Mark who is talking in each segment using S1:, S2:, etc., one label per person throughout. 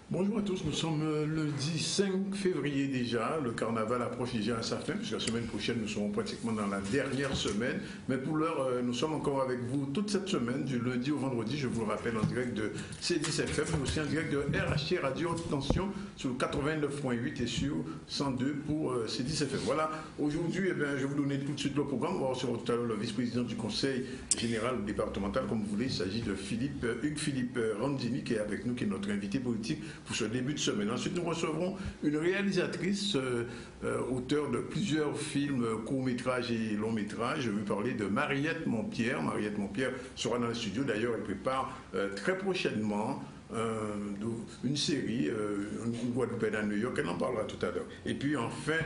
S1: Bonjour à tous, nous sommes le 5 février déjà, le carnaval approche déjà à sa fin, puisque la semaine prochaine nous serons pratiquement dans la dernière semaine, mais pour l'heure nous sommes encore avec vous toute cette semaine, du lundi au vendredi, je vous le rappelle, en direct de C10FM, mais aussi en direct de RHT Radio Haute Tension sur le 89.8 et sur 102 pour C10FM. Voilà, aujourd'hui je vais vous donner tout de suite le programme, on va recevoir tout à l'heure le vice-président du conseil général départemental, comme vous voulez, il s'agit de Hugues Philippe Randini qui est avec nous, qui est notre invité politique pour ce début de semaine. Ensuite, nous recevrons une réalisatrice, auteure de plusieurs films, courts-métrages et longs-métrages. Je vais parler de Mariette Montpierre. Mariette Montpierre sera dans le studio. D'ailleurs, elle prépare très prochainement une série, une Guadeloupe à New York, elle en parlera tout à l'heure. Et puis en fin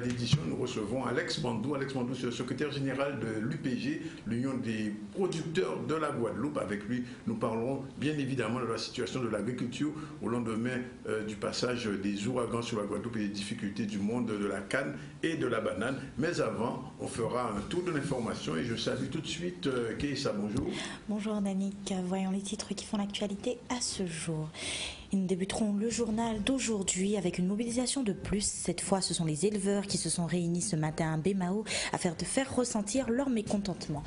S1: d'édition, nous recevons Alex Bandou. Alex Bandou, c'est le secrétaire général de l'UPG, l'Union des producteurs de la Guadeloupe. Avec lui, nous parlerons bien évidemment de la situation de l'agriculture au lendemain du passage des ouragans sur la Guadeloupe et des difficultés du monde de la canne et de la banane. Mais avant, on fera un tour de l'information et je salue tout de suite Keïssa, bonjour.
S2: Bonjour Danick, voyons les titres qui font l'actualité à ce jour. Et nous débuterons le journal d'aujourd'hui avec une mobilisation de plus. Cette fois, ce sont les éleveurs qui se sont réunis ce matin à Bémao afin de faire ressentir leur mécontentement.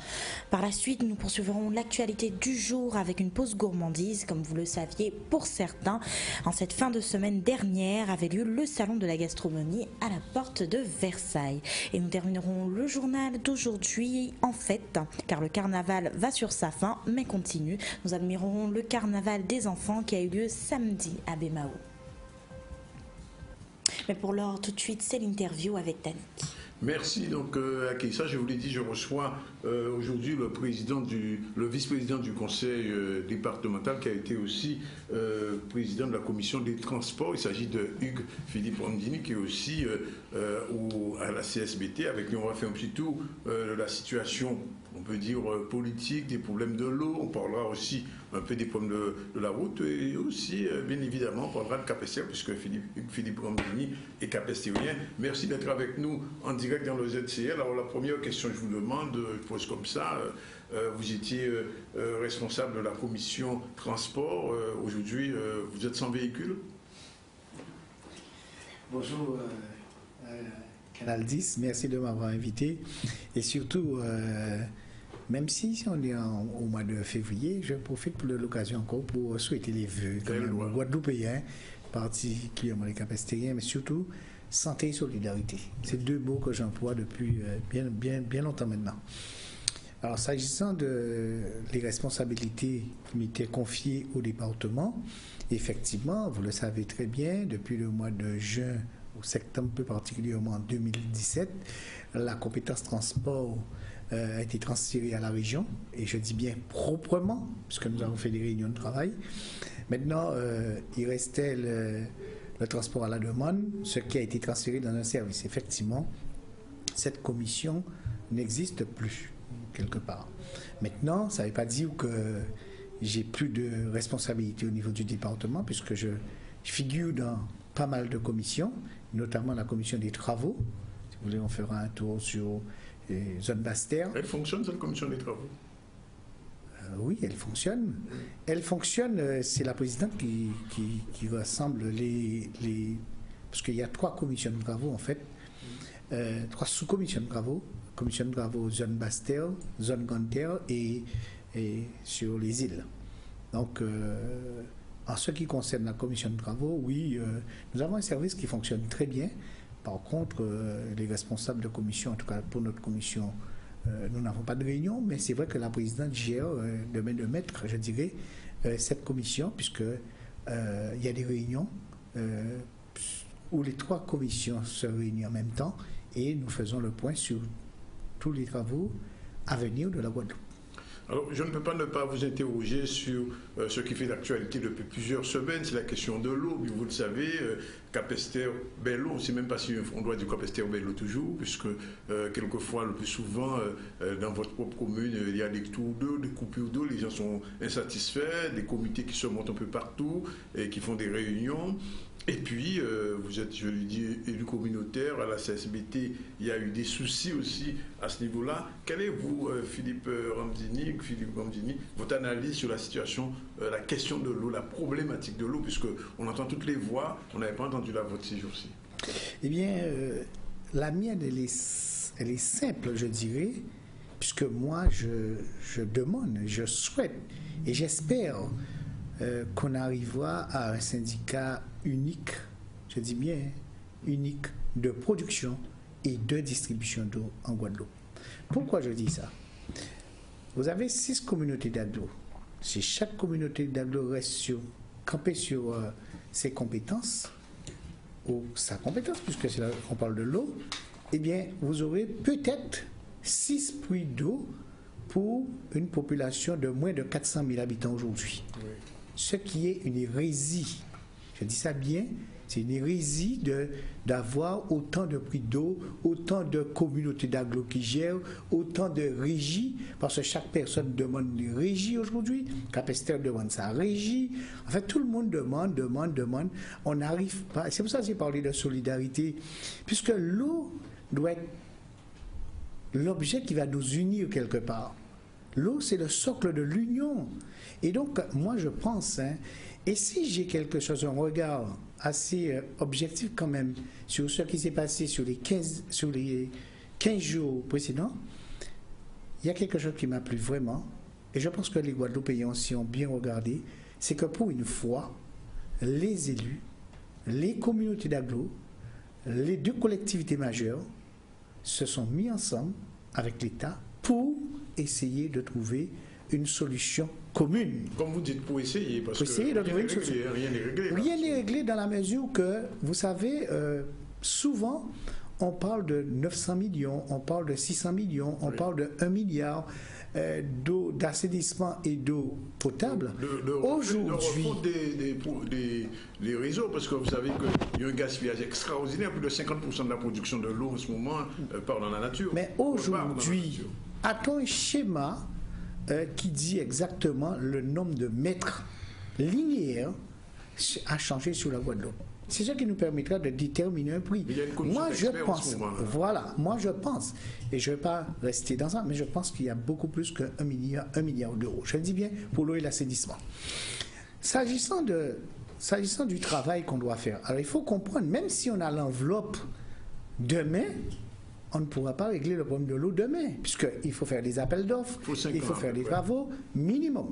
S2: Par la suite, nous poursuivrons l'actualité du jour avec une pause gourmandise. Comme vous le saviez, pour certains, en cette fin de semaine dernière avait lieu le salon de la gastronomie à la porte de Versailles. Et nous terminerons le journal d'aujourd'hui en fête, car le carnaval va sur sa fin, mais continue. Nous admirerons le carnaval des enfants qui a eu lieu samedi à Bémao. Mais pour l'heure, tout de suite, c'est l'interview avec Danick.
S1: Merci. Donc, à Keïssa, je vous l'ai dit, je reçois aujourd'hui le vice-président du conseil départemental qui a été aussi président de la commission des transports. Il s'agit de Hugues Philippe Randini qui est aussi à la CSBT. Avec lui, on va faire un petit tour de la situation, on peut dire, politique, des problèmes de l'eau. On parlera aussi un peu des problèmes de la route et aussi, bien évidemment, on parlera de Capesterre puisque Philippe Randini est capestérien. Merci d'être avec nous en direct dans le ZCL. Alors, la première question que je vous demande, je pose comme ça, vous étiez responsable de la commission transport. Aujourd'hui, vous êtes sans véhicule?
S3: Bonjour, Canal 10, merci de m'avoir invité. Et surtout, même si on est au mois de février, je profite de l'occasion encore pour souhaiter les vœux aux Guadeloupéens, particulièrement les Capestériens, mais surtout santé et solidarité. C'est deux mots que j'emploie depuis bien longtemps maintenant. Alors, s'agissant des responsabilités qui m'étaient confiées au département, effectivement, vous le savez très bien, depuis le mois de juin ou septembre, plus particulièrement en 2017, la compétence transport a été transférée à la région, et je dis bien proprement, puisque nous avons fait des réunions de travail. Maintenant, il restait le transport à la demande, ce qui a été transféré dans un service. Effectivement, cette commission n'existe plus, quelque part. Maintenant, ça ne veut pas dire que j'ai plus de responsabilité au niveau du département, puisque je figure dans pas mal de commissions, notamment la commission des travaux. Si vous voulez, on fera un tour sur zone Basse-Terre.
S1: Elle fonctionne, cette commission des travaux?
S3: Oui, elle fonctionne. Elle fonctionne, c'est la présidente qui rassemble parce qu'il y a 3 commissions de travaux, en fait, 3 sous-commissions de travaux. Commission de travaux zone Basse-Terre, zone Grande-Terre et sur les îles. Donc, en ce qui concerne la commission de travaux, oui, nous avons un service qui fonctionne très bien. Par contre, les responsables de commission, en tout cas pour notre commission, nous n'avons pas de réunion, mais c'est vrai que la présidente gère de main de maître, je dirais, cette commission, puisque il y a des réunions où les 3 commissions se réunissent en même temps et nous faisons le point sur tous les travaux à venir de la Guadeloupe.
S1: Alors, je ne peux pas ne pas vous interroger sur ce qui fait l'actualité depuis plusieurs semaines, c'est la question de l'eau. Vous le savez, Capesterre-Belle-Eau, on ne sait même pas si on doit dire Capesterre-Belle-Eau toujours, puisque quelquefois, le plus souvent, dans votre propre commune, il y a des tours d'eau, des coupures d'eau, les gens sont insatisfaits, des comités qui se montent un peu partout et qui font des réunions. Et puis, vous êtes, je lui dis, élu communautaire à la CSBT. Il y a eu des soucis aussi à ce niveau-là. Quelle est, vous, Philippe Gomdini, votre analyse sur la situation, la question de l'eau, la problématique de l'eau, puisqu'on entend toutes les voix, on n'avait pas entendu la vôtre ces jours-ci?
S3: Eh bien, la mienne, elle est simple, je dirais, puisque moi, je demande, je souhaite et j'espère qu'on arrivera à un syndicat unique, je dis bien unique, de production et de distribution d'eau en Guadeloupe. Pourquoi je dis ça? Vous avez 6 communautés d'agglo. Si chaque communauté d'agglo reste campée sur ses compétences, ou sa compétence, puisque c'est là qu'on parle de l'eau, eh bien, vous aurez peut-être 6 puits d'eau pour une population de moins de 400 000 habitants aujourd'hui. Oui. Ce qui est une hérésie. Je dis ça bien, c'est une hérésie d'avoir autant de puits d'eau, autant de communautés d'agglo qui gèrent, autant de régies, parce que chaque personne demande une régie aujourd'hui, Capester demande sa régie, en fait tout le monde demande, on n'arrive pas, c'est pour ça que j'ai parlé de solidarité, puisque l'eau doit être l'objet qui va nous unir quelque part. L'eau, c'est le socle de l'union. Et donc, moi, je pense, et si j'ai quelque chose, un regard assez objectif quand même sur ce qui s'est passé sur les 15 jours précédents, il y a quelque chose qui m'a plu vraiment, et je pense que les Guadeloupéens aussi ont bien regardé, c'est que pour une fois, les élus, les communautés d'agglo, les 2 collectivités majeures se sont mis ensemble avec l'État pour essayer de trouver une solution commune.
S1: Comme vous dites, pour essayer, parce
S3: pour essayer
S1: que
S3: de trouver une solution.
S1: Rien n'est réglé.
S3: Rien n'est réglé dans la mesure que, vous savez, souvent, on parle de 900 millions, on parle de 600 millions, on parle de 1 milliard d'eau, d'assainissement et d'eau potable. Aujourd'hui,
S1: des réseaux, parce que vous savez qu'il y a un gaspillage extraordinaire, plus de 50% de la production de l'eau en ce moment part dans la nature.
S3: Mais aujourd'hui, a-t-on un schéma qui dit exactement le nombre de mètres linéaires à changer sur la Guadeloupe? C'est ce qui nous permettra de déterminer un prix. Moi, je pense, moi je pense, et je ne vais pas rester dans ça, mais je pense qu'il y a beaucoup plus qu'un milliard d'euros. Je le dis bien pour l'eau et l'assainissement. S'agissant du travail qu'on doit faire, alors il faut comprendre, même si on a l'enveloppe demain, on ne pourra pas régler le problème de l'eau demain, puisqu'il faut faire des appels d'offres, il faut faire des travaux, minimum.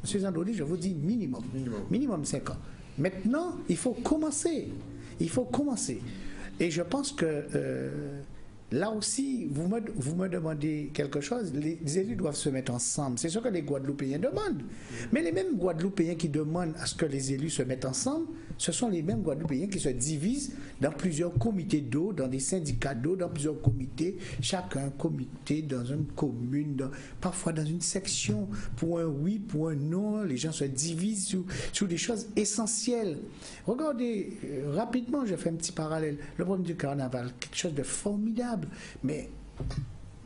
S3: Monsieur Zandoli, je vous dis minimum. Minimum 5 ans. Maintenant, il faut commencer. Et je pense que là aussi, vous me demandez quelque chose, les élus doivent se mettre ensemble. C'est ce que les Guadeloupéens demandent. Mais les mêmes Guadeloupéens qui demandent à ce que les élus se mettent ensemble, ce sont les mêmes Guadeloupéens qui se divisent dans plusieurs comités d'eau, dans des syndicats d'eau, dans plusieurs comités, chacun comité dans une commune, parfois dans une section, pour un oui, pour un non, les gens se divisent sur des choses essentielles. Regardez, rapidement, je fais un petit parallèle, le problème du carnaval, quelque chose de formidable, mais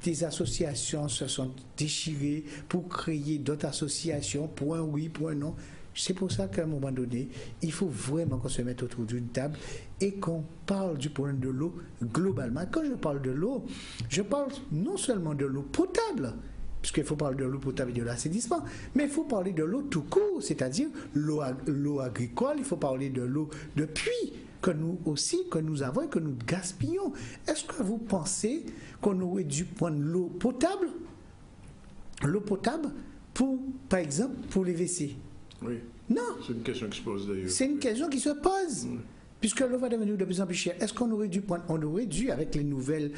S3: des associations se sont déchirées pour créer d'autres associations, pour un oui, pour un non. C'est pour ça qu'à un moment donné, il faut vraiment qu'on se mette autour d'une table et qu'on parle du problème de l'eau globalement. Quand je parle de l'eau, je parle non seulement de l'eau potable, puisqu'il faut parler de l'eau potable et de l'assainissement, mais il faut parler de l'eau tout court, c'est-à-dire l'eau agricole, il faut parler de l'eau de puits que nous avons et que nous gaspillons. Est-ce que vous pensez qu'on aurait dû prendre l'eau potable pour, par exemple, pour les WC?
S1: Oui.
S3: Non.
S1: C'est une question qui se pose d'ailleurs.
S3: C'est une question qui se pose. Oui. Puisque l'eau va devenir de plus en plus chère. Est-ce qu'on aurait dû prendre, on aurait dû, avec les nouvelles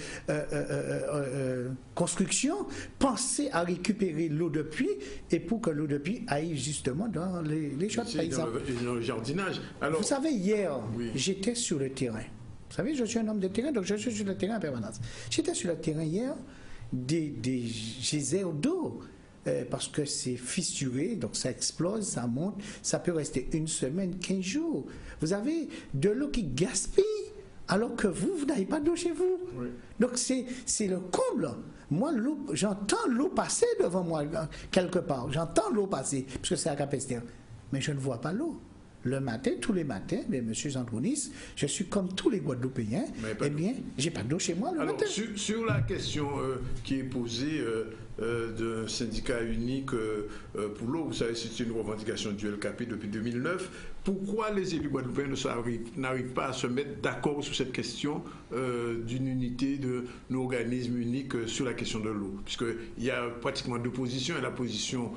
S3: constructions, penser à récupérer l'eau de pluie et pour que l'eau de pluie aille justement dans les chiottes, par exemple.
S1: Dans le jardinage. Alors,
S3: vous savez, hier, j'étais sur le terrain. Vous savez, je suis un homme de terrain, donc je suis sur le terrain en permanence. J'étais sur le terrain hier, des geysers d'eau. Parce que c'est fissuré, donc ça explose, ça monte, ça peut rester 1 semaine, 15 jours. Vous avez de l'eau qui gaspille, alors que vous n'avez pas d'eau chez vous. Oui. Donc c'est le comble. Moi, j'entends l'eau passer devant moi, quelque part. J'entends l'eau passer, puisque c'est à Capester. Mais je ne vois pas l'eau. le matin, tous les matins, monsieur Zandronis, je suis comme tous les Guadeloupéens, j'ai pas d'eau chez moi le
S1: alors,
S3: matin.
S1: Sur la question qui est posée d'un syndicat unique pour l'eau, vous savez, c'est une revendication du LKP depuis 2009. Pourquoi les élus guadeloupéens n'arrivent pas à se mettre d'accord sur cette question d'une unité d'un organisme unique sur la question de l'eau? Puisqu'il y a pratiquement deux positions. Il y a la position,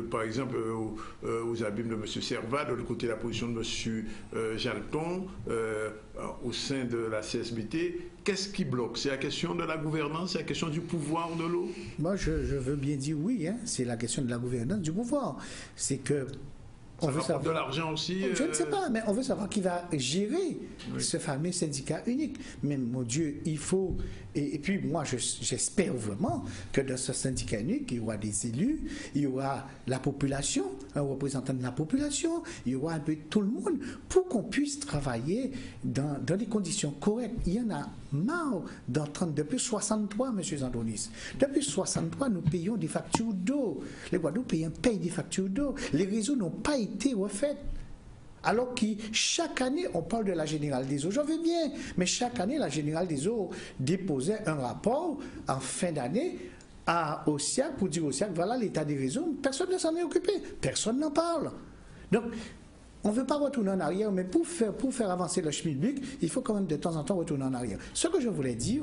S1: par exemple, aux abîmes de M. Servat, de l'autre côté la position de M. Jalton, au sein de la CSBT. Qu'est-ce qui bloque? C'est la question de la gouvernance, c'est la question du pouvoir de l'eau?
S3: Moi, je veux bien dire oui, hein. C'est la question de la gouvernance, du pouvoir. C'est que
S1: on veut savoir de l'argent aussi.
S3: Je ne sais pas, mais on veut savoir qui va gérer ce fameux syndicat unique. Mais mon Dieu, il faut. Et puis moi, j'espère vraiment que dans ce syndicat unique, il y aura des élus, il y aura la population, un représentant de la population, il y aura un peu tout le monde pour qu'on puisse travailler dans des conditions correctes. Il y en a marre d'entendre depuis 63, M. Zandronis. Depuis 63, nous payons des factures d'eau. Les Guadeloupéens payent des factures d'eau. Les réseaux n'ont pas été refaits. Alors que chaque année, on parle de la Générale des Eaux, j'en veux bien, mais chaque année, la Générale des Eaux déposait un rapport en fin d'année au SIAC pour dire au SIAC, voilà l'état des réseaux, personne ne s'en est occupé, personne n'en parle. Donc, on ne veut pas retourner en arrière, mais pour faire avancer le chemin public, il faut quand même de temps en temps retourner en arrière. Ce que je voulais dire,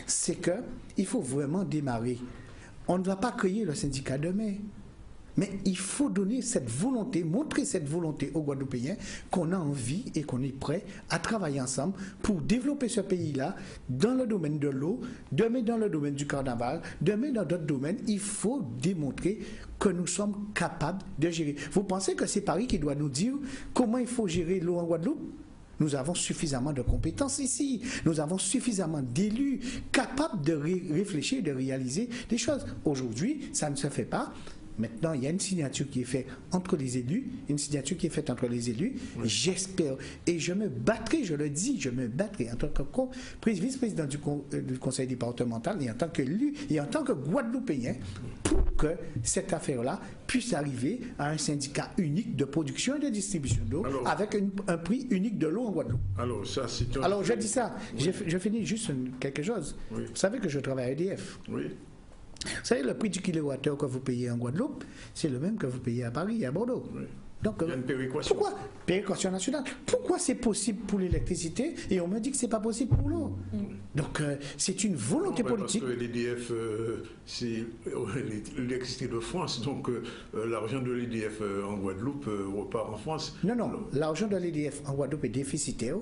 S3: c'est qu'il faut vraiment démarrer. On ne va pas créer le syndicat demain. Mais il faut donner cette volonté, montrer cette volonté aux Guadeloupéens qu'on a envie et qu'on est prêt à travailler ensemble pour développer ce pays-là dans le domaine de l'eau, demain dans le domaine du carnaval, demain dans d'autres domaines. Il faut démontrer que nous sommes capables de gérer. Vous pensez que c'est Paris qui doit nous dire comment il faut gérer l'eau en Guadeloupe? Nous avons suffisamment de compétences ici. Nous avons suffisamment d'élus capables de réfléchir, de réaliser des choses. Aujourd'hui, ça ne se fait pas. Maintenant, il y a une signature qui est faite entre les élus, J'espère, et je me battrai, je le dis, je me battrai en tant que vice-président du conseil départemental et en tant qu'élu et en tant que Guadeloupéen pour que cette affaire-là puisse arriver à un syndicat unique de production et de distribution d'eau avec un prix unique de l'eau en Guadeloupe. Alors, je dis ça, je finis juste quelque chose. Oui. Vous savez que je travaille à EDF.
S1: Oui.
S3: Vous savez, le prix du kilowattheure que vous payez en Guadeloupe, c'est le même que vous payez à Paris et à Bordeaux. Oui. Donc,
S1: il y a une péréquation.
S3: Pourquoi? Péréquation nationale. Pourquoi c'est possible pour l'électricité et on me dit que c'est pas possible pour l'eau? Donc, c'est une volonté politique.
S1: Parce que l'EDF, c'est l'électricité de France, donc l'argent de l'EDF en Guadeloupe repart en France.
S3: Non, l'argent de l'EDF en Guadeloupe est déficitaire,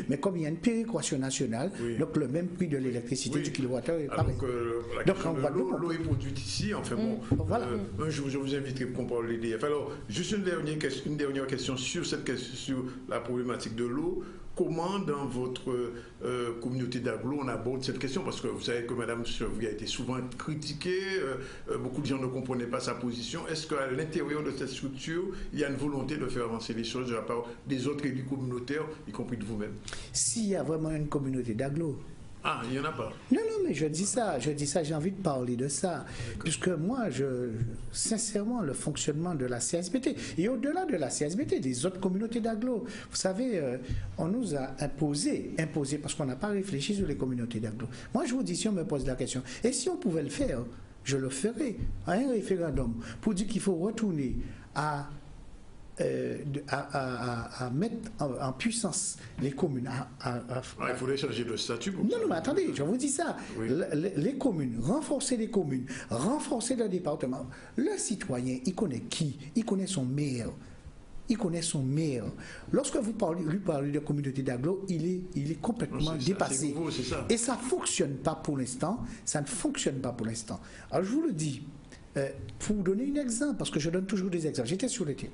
S3: mais comme il y a une péréquation nationale, donc le même prix de l'électricité du kilowattheure est pareil.
S1: Donc, en Guadeloupe, l'eau est produite ici, enfin bon, voilà. Un jour, je vous inviterai pour qu'on parle de l'EDF. Alors, juste une dernière question sur la problématique de l'eau. Comment, dans votre communauté d'agglo, on aborde cette question? Parce que vous savez que Mme Chevry a été souvent critiquée, beaucoup de gens ne comprenaient pas sa position. Est-ce qu'à l'intérieur de cette structure, il y a une volonté de faire avancer les choses de la part des autres élus communautaires, y compris de vous-même?
S3: S'il y a vraiment une communauté d'agglo.
S1: Ah, il n'y en a pas.
S3: Non, mais je dis ça, j'ai envie de parler de ça. Puisque moi, sincèrement, le fonctionnement de la CSBT, et au-delà de la CSBT, des autres communautés d'agglo, vous savez, on nous a imposé, parce qu'on n'a pas réfléchi sur les communautés d'agglo. Moi, je vous dis, si on me pose la question, et si on pouvait le faire, je le ferais, à un référendum, pour dire qu'il faut retourner à mettre en puissance les communes.
S1: Il faudrait changer de statut.
S3: Non, mais attendez, je vous dis ça. Oui. Les communes, renforcer les communes, renforcer le département. Le citoyen, il connaît qui? Il connaît son maire. Lorsque vous lui parlez de communauté d'agglo, il est complètement dépassé.
S1: Nouveau, c'est ça.
S3: Et ça ne fonctionne pas pour l'instant. Alors je vous le dis, pour vous donner un exemple, parce que je donne toujours des exemples. J'étais sur le terrain.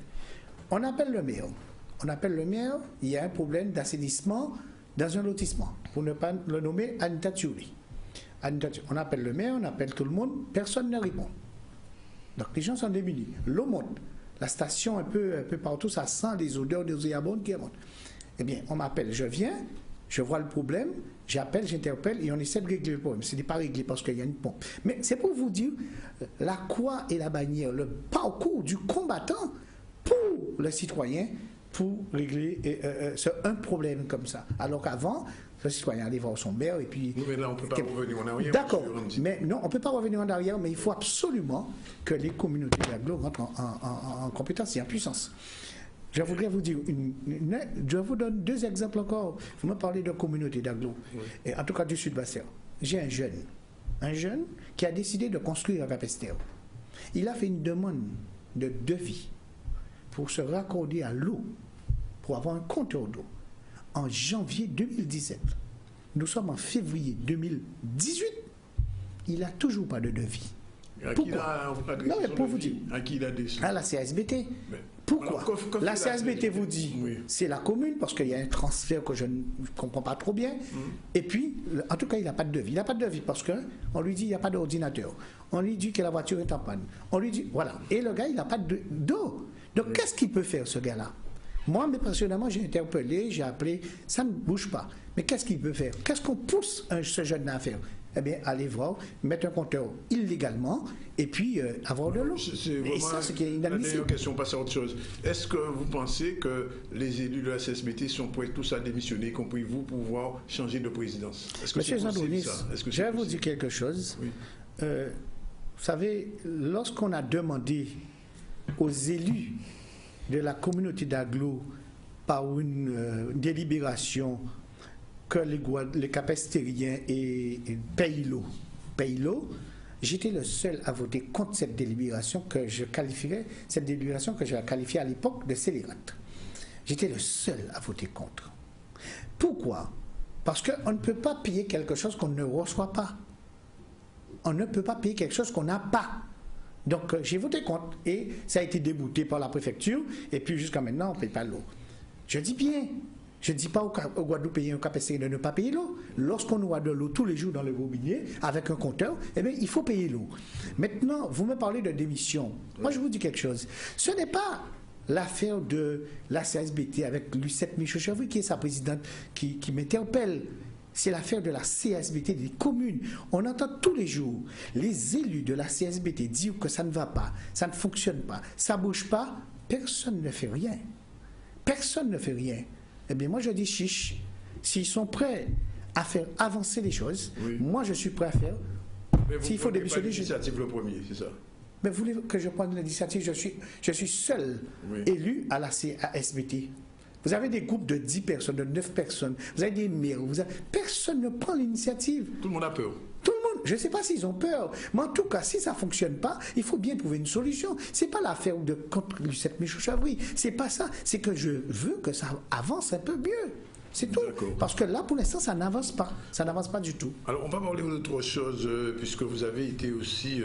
S3: On appelle le maire, il y a un problème d'assainissement dans un lotissement, pour ne pas le nommer Anita Tchouri. On appelle le maire, on appelle tout le monde, personne ne répond. Donc les gens sont démunis. L'eau monte. La station, un peu partout, ça sent des odeurs nauséabondes qui remontent. Eh bien, on m'appelle, je viens, je vois le problème, j'appelle, j'interpelle et on essaie de régler le problème. Ce n'est pas réglé parce qu'il y a une pompe. Mais c'est pour vous dire la croix et la bannière, le parcours du combattant pour le citoyen, pour régler un problème comme ça. Alors qu'avant, le citoyen allait voir son maire et puis...
S1: Mais là, on ne peut pas revenir en arrière.
S3: D'accord, mais non, on ne peut pas revenir en arrière, mais il faut absolument que les communautés d'agglo rentrent en compétence et en puissance. Je voudrais vous dire, je vous donne 2 exemples encore. Vous me parlez de communauté d'agglo, en tout cas du Sud-Bassin. J'ai un jeune qui a décidé de construire à Capestère. Il a fait une demande de devis pour se raccorder à l'eau, pour avoir un compteur d'eau, en janvier 2017. Nous sommes en février 2018. Il n'a toujours pas de devis. Pourquoi? Non, mais pour vous dire.
S1: À qui il a décidé?
S3: À la CSBT. Mais, pourquoi? Alors, la CSBT vous dit, c'est la commune, parce qu'il y a un transfert que je ne comprends pas trop bien. Et puis, en tout cas, il n'a pas de devis. Il n'a pas de devis parce qu'on lui dit qu'il n'y a pas d'ordinateur. On lui dit que la voiture est en panne. On lui dit, voilà. Et le gars, il n'a pas d'eau. Donc, qu'est-ce qu'il peut faire, ce gars-là? Moi, mais personnellement, j'ai interpellé, j'ai appelé, ça ne bouge pas. Mais qu'est-ce qu'il peut faire? Qu'est-ce qu'on pousse ce jeune-là à faire? Eh bien, aller voir, mettre un compteur illégalement et puis avoir de l'eau.
S1: Et ça, c'est qui est inadmissible. La dernière question, passe à autre chose. Est-ce que vous pensez que les élus de la CSBT sont prêts tous à démissionner, y compris vous, pour pouvoir changer de présidence?
S3: Monsieur Zandounis, je vais vous dire quelque chose. Oui. Vous savez, lorsqu'on a demandé aux élus de la communauté d'agglo par une délibération que les Capestériens payent l'eau, j'étais le seul à voter contre cette délibération que je qualifierais, à l'époque de scélérate. J'étais le seul à voter contre. Pourquoi? Parce qu'on ne peut pas payer quelque chose qu'on ne reçoit pas. On ne peut pas payer quelque chose qu'on n'a pas. Donc j'ai voté contre et ça a été débouté par la préfecture et puis jusqu'à maintenant on ne paye pas l'eau. Je dis bien, je ne dis pas aux Guadeloupéens, aux Capestériens de ne pas payer l'eau. Lorsqu'on aura de l'eau tous les jours dans le robinet avec un compteur, eh bien il faut payer l'eau. Maintenant, vous me parlez de démission. Moi je vous dis quelque chose. Ce n'est pas l'affaire de la CSBT avec Lucette Michaud-Chevry qui est sa présidente qui m'interpelle. C'est l'affaire de la CSBT des communes. On entend tous les jours les élus de la CSBT dire que ça ne va pas, ça ne fonctionne pas, ça ne bouge pas. Personne ne fait rien. Personne ne fait rien. Eh bien, moi, je dis chiche. S'ils sont prêts à faire avancer les choses, moi, je suis prêt à faire.
S1: S'il faut démissionner, l'initiative le premier, c'est ça?
S3: Mais vous voulez que je prenne l'initiative? Je suis seul élu à la CSBT. Vous avez des groupes de 10 personnes, de 9 personnes, vous avez des maires, personne ne prend l'initiative.
S1: Tout le monde a peur.
S3: Tout le monde, je ne sais pas s'ils ont peur, mais en tout cas, si ça ne fonctionne pas, il faut bien trouver une solution. Ce n'est pas l'affaire de contre Lucette Michaud-Chevry, c'est pas ça, c'est que je veux que ça avance un peu mieux. C'est tout. Parce que là, pour l'instant, ça n'avance pas. Ça n'avance pas du tout.
S1: Alors, on va parler d'autre chose, puisque vous avez été aussi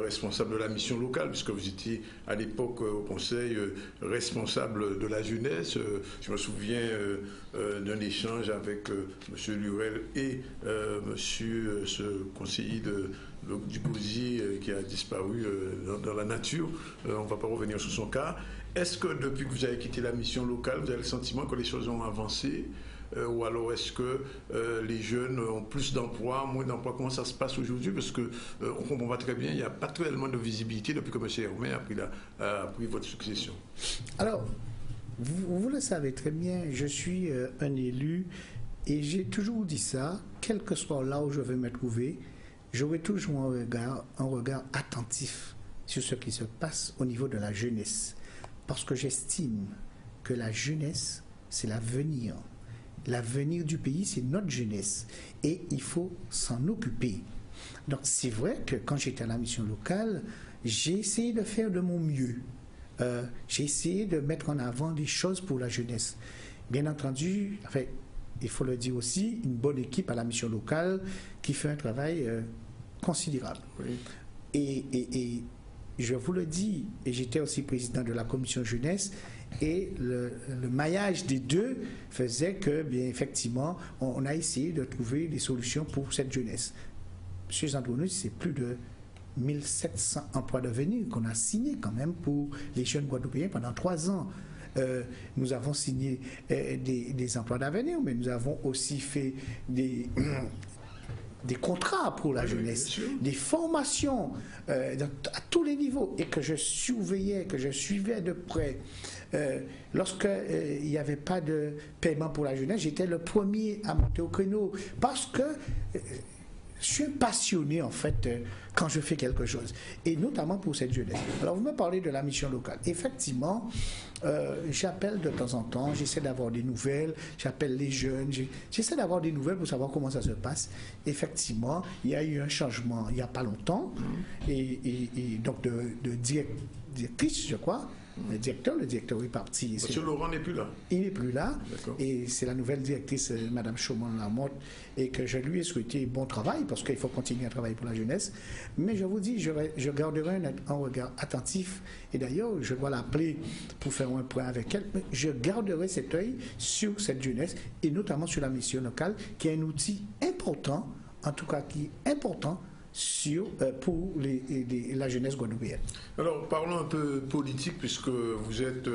S1: responsable de la mission locale, puisque vous étiez à l'époque au Conseil responsable de la jeunesse. Je me souviens d'un échange avec M. Lurel et ce conseiller du Gosier qui a disparu dans la nature. On ne va pas revenir sur son cas. Est-ce que depuis que vous avez quitté la mission locale, vous avez le sentiment que les choses ont avancé ou alors est-ce que les jeunes ont plus d'emplois, moins d'emplois? Comment ça se passe aujourd'hui? Parce qu'on ne comprend pas très bien, il n'y a pas tellement de visibilité depuis que M. Hermé a pris votre succession.
S3: Alors, vous le savez très bien, je suis un élu et j'ai toujours dit ça, quel que soit là où je vais me trouver, j'aurai toujours un regard attentif sur ce qui se passe au niveau de la jeunesse. Parce que j'estime que la jeunesse, c'est l'avenir. L'avenir du pays, c'est notre jeunesse. Et il faut s'en occuper. Donc c'est vrai que quand j'étais à la mission locale, j'ai essayé de faire de mon mieux. J'ai essayé de mettre en avant des choses pour la jeunesse. Bien entendu, enfin, il faut le dire aussi, une bonne équipe à la mission locale qui fait un travail considérable. Oui. Et je vous le dis, et j'étais aussi président de la commission jeunesse, et le maillage des deux faisait que, bien effectivement, on a essayé de trouver des solutions pour cette jeunesse. Monsieur Zandounis, c'est plus de 1700 emplois d'avenir qu'on a signés quand même pour les jeunes Guadeloupéens pendant 3 ans. Nous avons signé des emplois d'avenir, mais nous avons aussi fait des contrats pour la jeunesse, des formations à tous les niveaux, et que je surveillais, que je suivais de près. Lorsqu'il n'y avait pas de paiement pour la jeunesse, j'étais le premier à monter au créneau, parce que je suis passionné, en fait, quand je fais quelque chose, et notamment pour cette jeunesse. Alors, vous me parlez de la mission locale. Effectivement, j'appelle de temps en temps, j'essaie d'avoir des nouvelles, j'appelle les jeunes, j'essaie d'avoir des nouvelles pour savoir comment ça se passe. Effectivement, il y a eu un changement il n'y a pas longtemps, et donc de directrice, je crois. Le directeur est parti.
S1: Monsieur Laurent n'est plus là.
S3: Il n'est plus là. Et c'est la nouvelle directrice, Mme Chaumont-Lamotte, et que je lui ai souhaité bon travail, parce qu'il faut continuer à travailler pour la jeunesse. Mais je vous dis, je garderai un regard attentif. Et d'ailleurs, je dois l'appeler pour faire un point avec elle. Mais je garderai cet œil sur cette jeunesse, et notamment sur la mission locale, qui est un outil important, en tout cas qui est important, pour la jeunesse guadeloupéenne.
S1: Alors, parlons un peu politique, puisque vous êtes,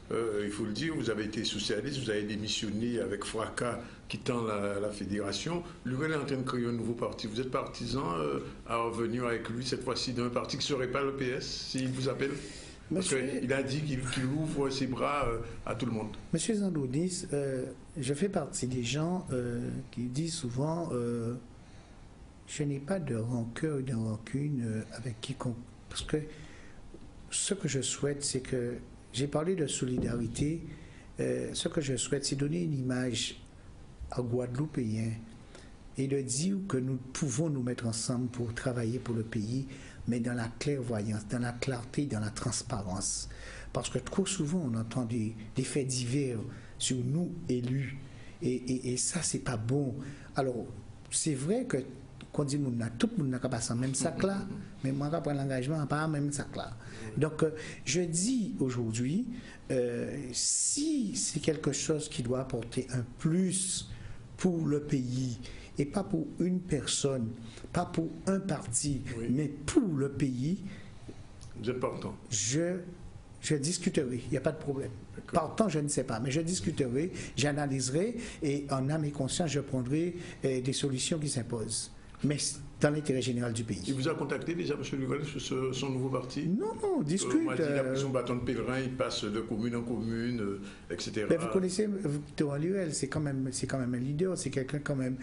S1: il faut le dire, vous avez été socialiste, vous avez démissionné avec fracas, quittant la fédération. Lui, il est en train de créer un nouveau parti. Vous êtes partisan à revenir avec lui, cette fois-ci, d'un parti qui ne serait pas le PS, s'il vous appelle? Parce qu'il a dit qu'il ouvre ses bras à tout le monde.
S3: Monsieur Zandounis, je fais partie des gens qui disent souvent... je n'ai pas de rancœur ou de rancune avec quiconque. Parce que ce que je souhaite, c'est que... J'ai parlé de solidarité. Ce que je souhaite, c'est donner une image aux Guadeloupéens et de dire que nous pouvons nous mettre ensemble pour travailler pour le pays, mais dans la clairvoyance, dans la clarté, dans la transparence. Parce que trop souvent, on entend des faits divers sur nous, élus. Et ça, c'est pas bon. Alors, c'est vrai que qu'on dit tout le monde n'a pas le même sac là, mais moi je prends l'engagement pas le même sac là. Donc je dis aujourd'hui, si c'est quelque chose qui doit apporter un plus pour le pays, et pas pour une personne, pas pour un parti, mais pour le pays,
S1: vous êtes partant.
S3: Je discuterai, il n'y a pas de problème. Partant, je ne sais pas, mais je discuterai, j'analyserai, et en âme et conscience, je prendrai des solutions qui s'imposent. Mais dans l'intérêt général du pays.
S1: Il vous a contacté déjà, M. Luval, sur son nouveau parti?
S3: Non, on discute.
S1: Il a pris son bâton de pèlerin, il passe de commune en commune, etc.
S3: Mais vous connaissez Victor Luel, c'est quand même un leader, c'est quelqu'un quand même,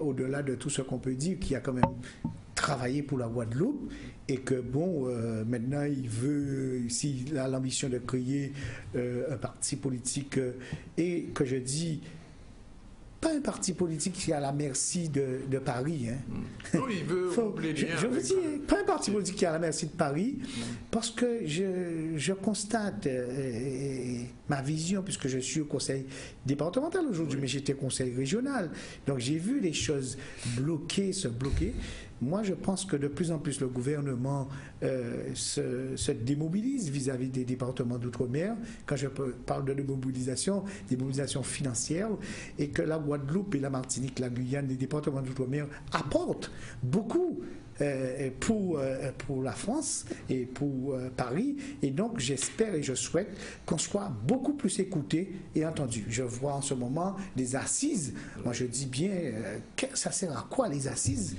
S3: au-delà de tout ce qu'on peut dire, qui a quand même travaillé pour la Guadeloupe, et que bon, maintenant il veut, s'il a l'ambition de créer un parti politique, et que je dis, pas un parti politique qui est à la merci de Paris. Hein.
S1: Non, il veut les liens.
S3: Je vous dis, pas un parti politique qui est à la merci de Paris, parce que je constate ma vision, puisque je suis au conseil départemental aujourd'hui, mais j'étais conseil régional. Donc j'ai vu les choses se bloquer. Moi, je pense que de plus en plus, le gouvernement se démobilise vis-à-vis des départements d'outre-mer. Quand je parle de démobilisation financière, et que la Guadeloupe et la Martinique, la Guyane, les départements d'outre-mer apportent beaucoup pour la France et pour Paris. Et donc, j'espère et je souhaite qu'on soit beaucoup plus écouté et entendu. Je vois en ce moment des assises. Moi, je dis bien, ça sert à quoi les assises?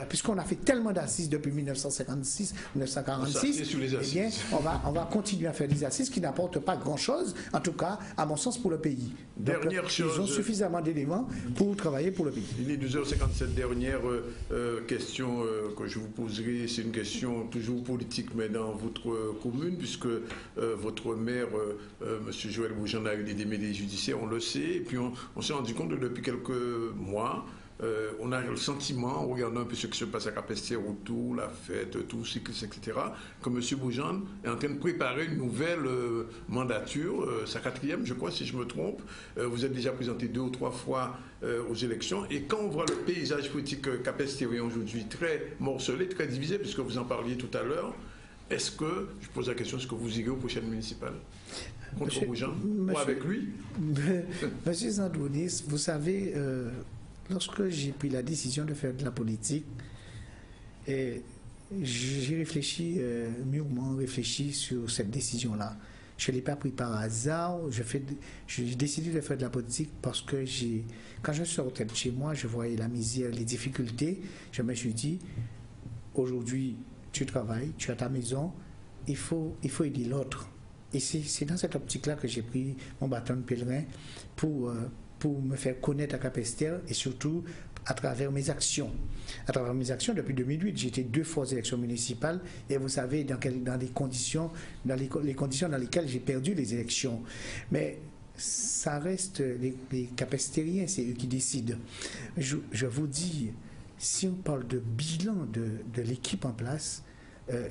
S3: Puisqu'on a fait tellement d'assises depuis 1956, 1946, eh bien, on va continuer à faire des assises qui n'apportent pas grand-chose, en tout cas, à mon sens, pour le pays.
S1: Dernière chose.
S3: Ils ont suffisamment d'éléments pour travailler pour le pays.
S1: Il est 2h57. Dernière question que je vous poserai, c'est une question toujours politique, mais dans votre commune, puisque votre maire, M. Joël Bourgeon, a eu des démêlés judiciaires, on le sait, et puis on s'est rendu compte depuis quelques mois, on a le sentiment, en regardant un peu ce qui se passe à Capesterre autour, la fête, tout, etc., que M. Bourgeon est en train de préparer une nouvelle mandature, sa 4e, je crois, si je me trompe. Vous êtes déjà présenté 2 ou 3 fois aux élections, et quand on voit le paysage politique capestérien aujourd'hui très morcelé, très divisé, puisque vous en parliez tout à l'heure, est-ce que, je pose la question, est-ce que vous irez aux prochaines municipales contre Bourgeon ou avec lui?
S3: Monsieur Zandounis, vous savez, lorsque j'ai pris la décision de faire de la politique, j'ai réfléchi, mûrement réfléchi sur cette décision-là. Je ne l'ai pas pris par hasard. J'ai décidé de faire de la politique parce que quand je sortais de chez moi, je voyais la misère, les difficultés. Je me suis dit, aujourd'hui, tu travailles, tu as ta maison, il faut aider l'autre. Et c'est dans cette optique-là que j'ai pris mon bâton de pèlerin pour me faire connaître à Capesterre et surtout à travers mes actions. À travers mes actions, depuis 2008, j'ai été 2 fois aux élections municipales et vous savez dans les conditions dans lesquelles j'ai perdu les élections. Mais ça reste les Capestériens, c'est eux qui décident. Je vous dis, si on parle de bilan de l'équipe en place,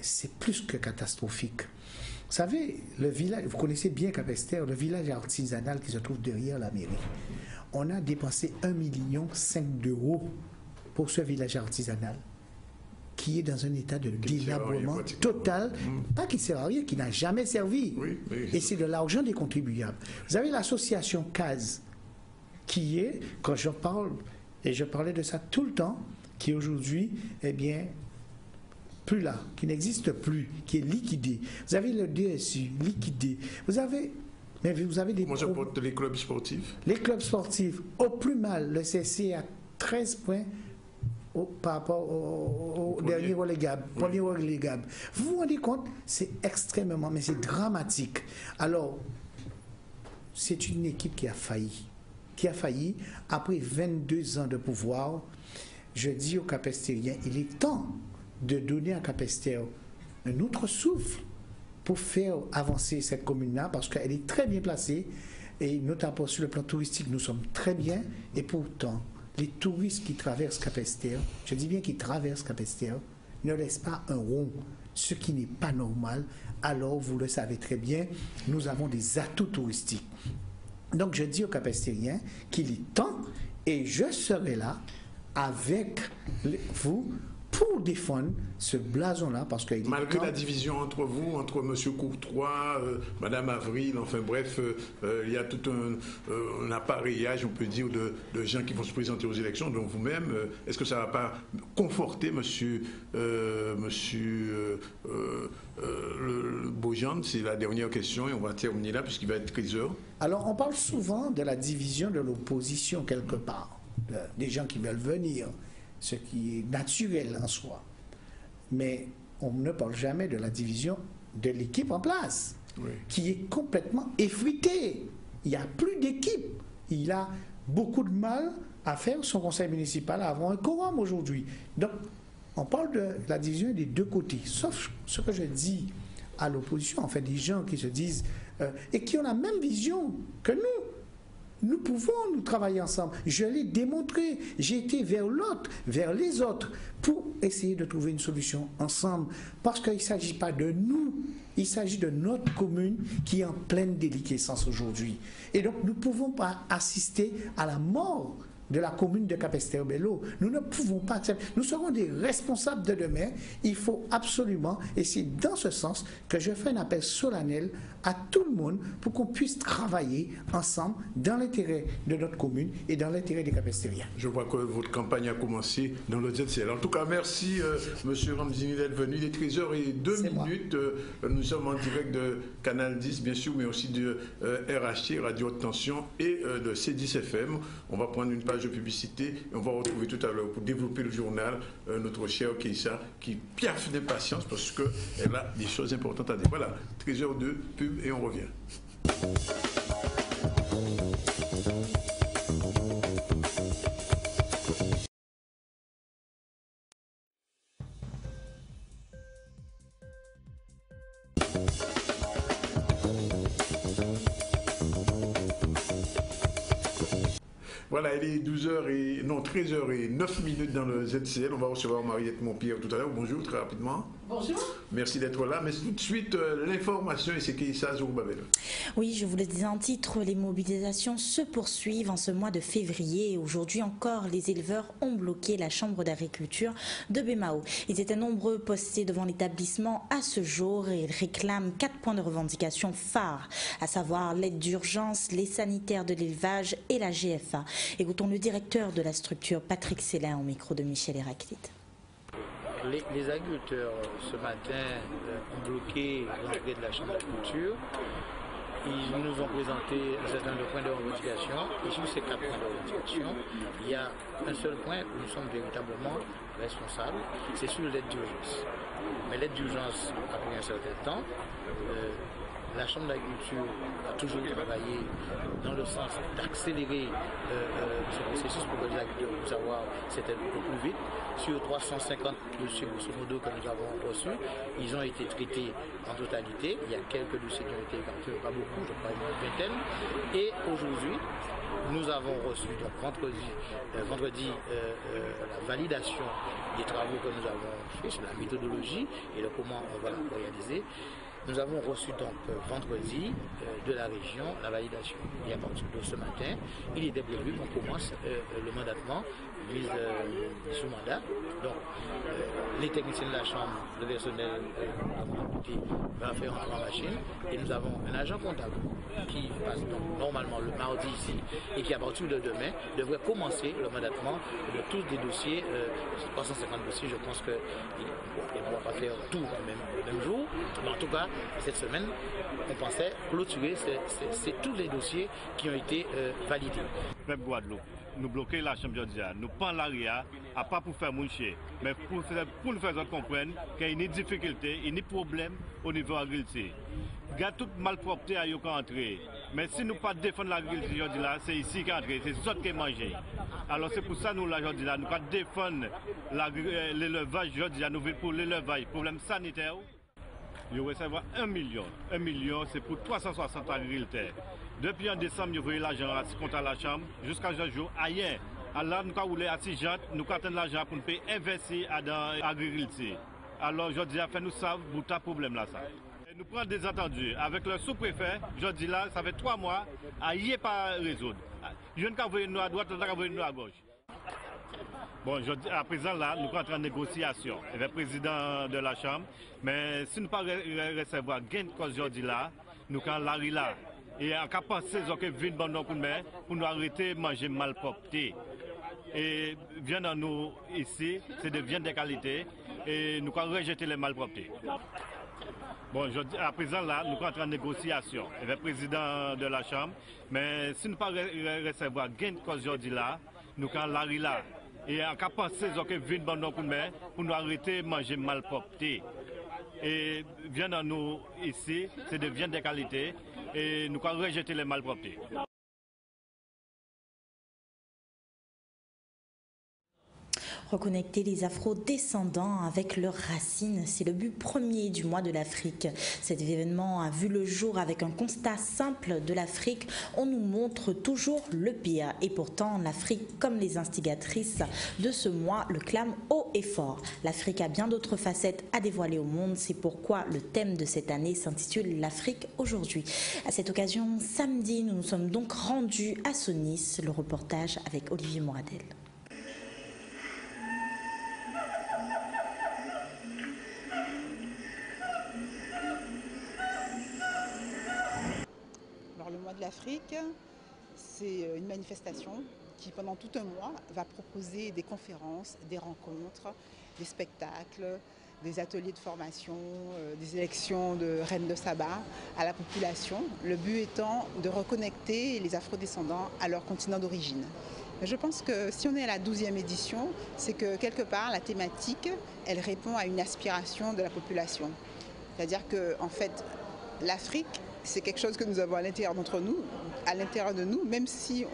S3: c'est plus que catastrophique. Vous savez, le village, vous connaissez bien Capesterre, le village artisanal qui se trouve derrière la mairie. On a dépensé 1,5 million d'euros pour ce village artisanal qui est dans un état de délabrement total, pas qui ne sert à rien, qui n'a jamais servi. Oui, et c'est de l'argent des contribuables. Vous avez l'association CASE qui est, quand j'en parle, et je parlais de ça tout le temps, qui aujourd'hui, eh bien, plus là, qui n'existe plus, qui est liquidé. Vous avez le DSU liquidé. Vous avez des...
S1: Moi, je porte les clubs sportifs.
S3: Les clubs sportifs, au plus mal, le CC a 13 points par rapport au dernier relégable. Premier relégable. Vous vous rendez compte, c'est extrêmement, mais c'est dramatique. Alors, c'est une équipe qui a failli. Après 22 ans de pouvoir, je dis aux Capestériens, il est temps de donner à Capesterre un autre souffle pour faire avancer cette commune-là, parce qu'elle est très bien placée, et notamment sur le plan touristique, nous sommes très bien, et pourtant, les touristes qui traversent Capesterre, je dis bien qui traversent Capesterre, ne laissent pas un rond, ce qui n'est pas normal. Alors, vous le savez très bien, nous avons des atouts touristiques. Donc, je dis aux Capestériens qu'il est temps, et je serai là avec vous, pour défendre ce blason-là, parce que...
S1: Malgré la division entre vous, entre M. Courtois, Mme Avril, enfin bref, il y a tout un appareillage, on peut dire, de gens qui vont se présenter aux élections, dont vous-même, est-ce que ça ne va pas conforter M. Beaujean? C'est la dernière question et on va terminer là, puisqu'il va être 13h.
S3: Alors, on parle souvent de la division de l'opposition, quelque part, des gens qui veulent venir, ce qui est naturel en soi. Mais on ne parle jamais de la division de l'équipe en place, qui est complètement effritée. Il n'y a plus d'équipe. Il a beaucoup de mal à faire son conseil municipal, à avoir un quorum aujourd'hui. Donc, on parle de la division des deux côtés. Sauf ce que je dis à l'opposition, en fait, des gens qui se disent, et qui ont la même vision que nous. Nous pouvons nous travailler ensemble. Je l'ai démontré. J'ai été vers l'autre, vers les autres, pour essayer de trouver une solution ensemble. Parce qu'il ne s'agit pas de nous, il s'agit de notre commune qui est en pleine déliquescence aujourd'hui. Et donc, nous ne pouvons pas assister à la mort de la commune de Capesterre-Belle-Eau. Nous ne pouvons pas accepter. Nous serons des responsables de demain. Il faut absolument, et c'est dans ce sens que je fais un appel solennel à tout le monde pour qu'on puisse travailler ensemble dans l'intérêt de notre commune et dans l'intérêt des Capestériens.
S1: Je vois que votre campagne a commencé dans le ZCL. En tout cas, merci M. Ramzini d'être venu. Il est 13h02. Nous sommes en direct de Canal 10, bien sûr, mais aussi de RHT, Radio Haute Tension, et de C10FM. On va prendre une page de publicité et on va retrouver tout à l'heure pour développer le journal notre chère Keïssa qui piaffe d'impatience parce qu'elle a des choses importantes à dire. Voilà, 13h02, pub et on revient. Voilà, il est 13h09 dans le ZCL. On va recevoir Mariette Montpierre tout à l'heure. Bonjour, très rapidement.
S4: Bonjour.
S1: Merci d'être là. Mais tout de suite, l'information, et c'est Keïssa Zourbabel.
S2: Oui, je vous le disais en titre, les mobilisations se poursuivent en ce mois de février. Aujourd'hui encore, les éleveurs ont bloqué la chambre d'agriculture de Bémao. Ils étaient nombreux postés devant l'établissement à ce jour et ils réclament 4 points de revendication phares, à savoir l'aide d'urgence, les sanitaires de l'élevage et la GFA. Écoutons le directeur de la structure, Patrick Célin, au micro de Michel Héraclite.
S4: Les agriculteurs ce matin ont bloqué l'entrée de la Chambre d'agriculture. Ils nous ont présenté un certain nombre de points de revendication. Et sur ces 4 points de revendication, il y a un seul point où nous sommes véritablement responsables, c'est sur l'aide d'urgence. Mais l'aide d'urgence a pris un certain temps. La Chambre d'agriculture a toujours travaillé dans le sens d'accélérer ce processus pour que les agriculteurs puissent avoir cette aide beaucoup plus vite. Sur 350 dossiers grosso modo que nous avons reçus, ils ont été traités en totalité. Il y a quelques dossiers qui ont été écartés, pas beaucoup, je crois une vingtaine. Et aujourd'hui, nous avons reçu donc vendredi la validation des travaux que nous avons faits sur la méthodologie et le comment on va la réaliser. Nous avons reçu donc vendredi de la région la validation. Et à partir de ce matin, il était prévu qu'on commence le mandatement sous mandat. Donc les techniciens de la Chambre, le personnel va faire entrer en machine et nous avons un agent comptable qui passe donc normalement le mardi ici et qui à partir de demain devrait commencer le mandatement de tous des dossiers, 350 dossiers, je pense qu'il ne pourra pas faire tout le même jour, mais en tout cas cette semaine on pensait clôturer tous les dossiers qui ont été validés.
S5: Peuple Guadeloupe, nous bloquons la Chambre d'audience, nous prenons l'arrière, à pas pour faire moucher, mais pour nous faire comprendre qu'il y a une difficulté, une problème au niveau agriculture. Il y a toute malpropreté à y entrer. Mais si nous ne pas défendre l'agriculture aujourd'hui là, c'est ici qui entre, c'est ça qui est mangé. Alors c'est pour ça nous aujourd'hui là, nous pas défendre l'élevage aujourd'hui, nous voulons pour l'élevage, problème sanitaire. Nous recevons 1 million. 1 million, c'est pour 360 agriculteurs. Depuis en décembre, nous voyons l'argent contre la Chambre, jusqu'à ce jour, ailleurs. Alors nous avons roulé à 6 jantes, nous avons l'argent pour nous payer investir dans l'agriculture. Alors aujourd'hui, nous savons pour ce problème là. Nous prenons des entendus avec le sous-préfet, je dis là, ça fait 3 mois, à y est pas résoudre. Je ne peux pas nous à droite, je ne peux pas nous à gauche. Bon, à présent là, nous sommes en train de négociation avec le président de la Chambre, mais si nous ne pas recevoir gain de cause aujourd'hui là, nous sommes là. Et en cas de penser que viennent pour nous arrêter de manger malpropreté. Et viande nous ici, c'est de viande de qualité et nous avons rejeté les malpropretés. Bon, à présent là, nous sommes en train de négociation avec le président de la Chambre, mais si nous ne pas recevoir gain de cause aujourd'hui là, nous sommes là. Et en cas de penser que viennent pour nous arrêter de manger malpropreté. Et viande nous ici, c'est de viande de qualité et nous avons rejeté les malpropretés.
S2: Reconnecter les afro-descendants avec leurs racines, c'est le but premier du mois de l'Afrique. Cet événement a vu le jour avec un constat simple de l'Afrique. On nous montre toujours le pire. Et pourtant, l'Afrique, comme les instigatrices de ce mois, le clame haut et fort. L'Afrique a bien d'autres facettes à dévoiler au monde. C'est pourquoi le thème de cette année s'intitule l'Afrique aujourd'hui. À cette occasion, samedi, nous nous sommes donc rendus à Sonis. Le reportage avec Olivier Moradel.
S6: De l'Afrique, c'est une manifestation qui pendant tout un mois va proposer des conférences, des rencontres, des spectacles, des ateliers de formation, des élections de reines de sabbat à la population, le but étant de reconnecter les afrodescendants à leur continent d'origine. Je pense que si on est à la 12e édition, c'est que quelque part la thématique, elle répond à une aspiration de la population. C'est-à-dire que en fait, l'Afrique, c'est quelque chose que nous avons à l'intérieur de nous, même si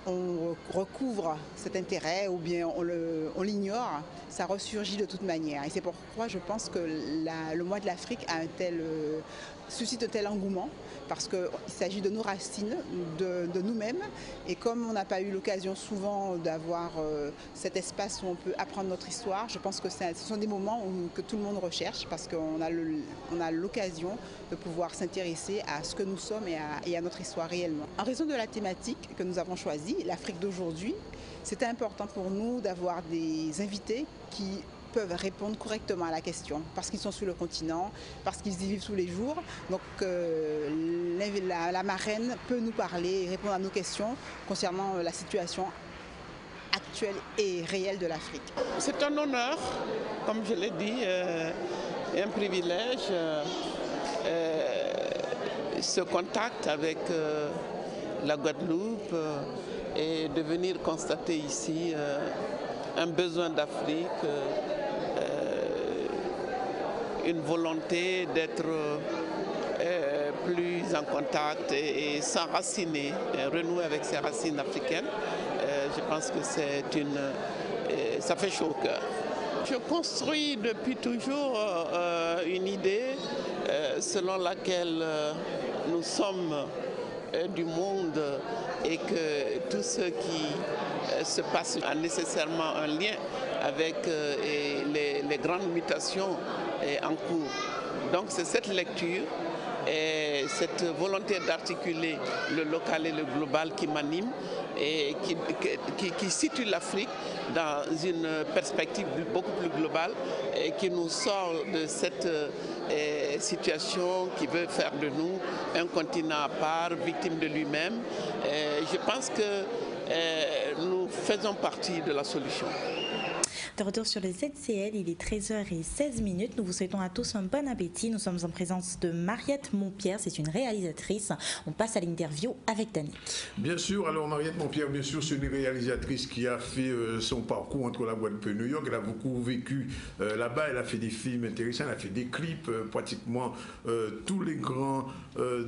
S6: on recouvre cet intérêt ou bien on l'ignore, ça ressurgit de toute manière. Et c'est pourquoi je pense que le mois de l'Afrique suscite un tel engouement, parce qu'il s'agit de nos racines, de nous-mêmes. Et comme on n'a pas eu l'occasion souvent d'avoir cet espace où on peut apprendre notre histoire, je pense que ce sont des moments que tout le monde recherche, parce qu'on a l'occasion de pouvoir s'intéresser à ce que nous sommes et à notre histoire réellement. En raison de la thématique que nous avons choisie, l'Afrique d'aujourd'hui, c'était important pour nous d'avoir des invités qui peuvent répondre correctement à la question, parce qu'ils sont sur le continent, parce qu'ils y vivent tous les jours. Donc la marraine peut nous parler et répondre à nos questions concernant la situation actuelle et réelle de l'Afrique.
S7: C'est un honneur, comme je l'ai dit, et un privilège, ce contact avec la Guadeloupe et de venir constater ici un besoin d'Afrique, une volonté d'être plus en contact et s'enraciner, renouer avec ses racines africaines. Je pense que ça fait chaud au cœur. Je construis depuis toujours une idée selon laquelle nous sommes du monde et que tout ce qui se passe a nécessairement un lien avec les grandes mutations en cours. Donc c'est cette lecture et cette volonté d'articuler le local et le global qui m'anime et qui situe l'Afrique dans une perspective beaucoup plus globale et qui nous sort de cette situation qui veut faire de nous un continent à part, victime de lui-même. Je pense que nous faisons partie de la solution.
S2: De retour sur le ZCL, il est 13h16. Nous vous souhaitons à tous un bon appétit. Nous sommes en présence de Mariette Montpierre, c'est une réalisatrice. On passe à l'interview avec Dany.
S1: Bien sûr, alors Mariette Montpierre, bien sûr, c'est une réalisatrice qui a fait son parcours entre la Guadeloupe et New York. Elle a beaucoup vécu là-bas, elle a fait des films intéressants, elle a fait des clips, pratiquement tous les grands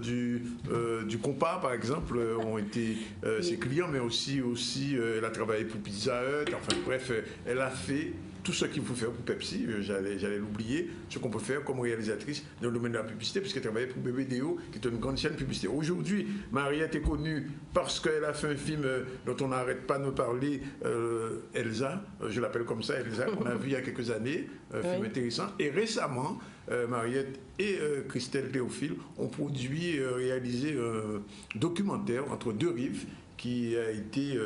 S1: du compas, par exemple, ont été ses clients, mais aussi elle a travaillé pour Pizza Hut, enfin bref, elle a fait tout ce qu'il faut faire pour Pepsi, j'allais l'oublier, ce qu'on peut faire comme réalisatrice dans le domaine de la publicité, puisqu'elle travaillait pour BBDO, qui est une grande chaîne publicité. Aujourd'hui, Mariette est connue parce qu'elle a fait un film dont on n'arrête pas de me parler, Elsa, je l'appelle comme ça, Elsa, qu'on a vu il y a quelques années, un film intéressant. Et récemment, Mariette et Christelle Théophile ont réalisé un documentaire entre deux rives, qui a été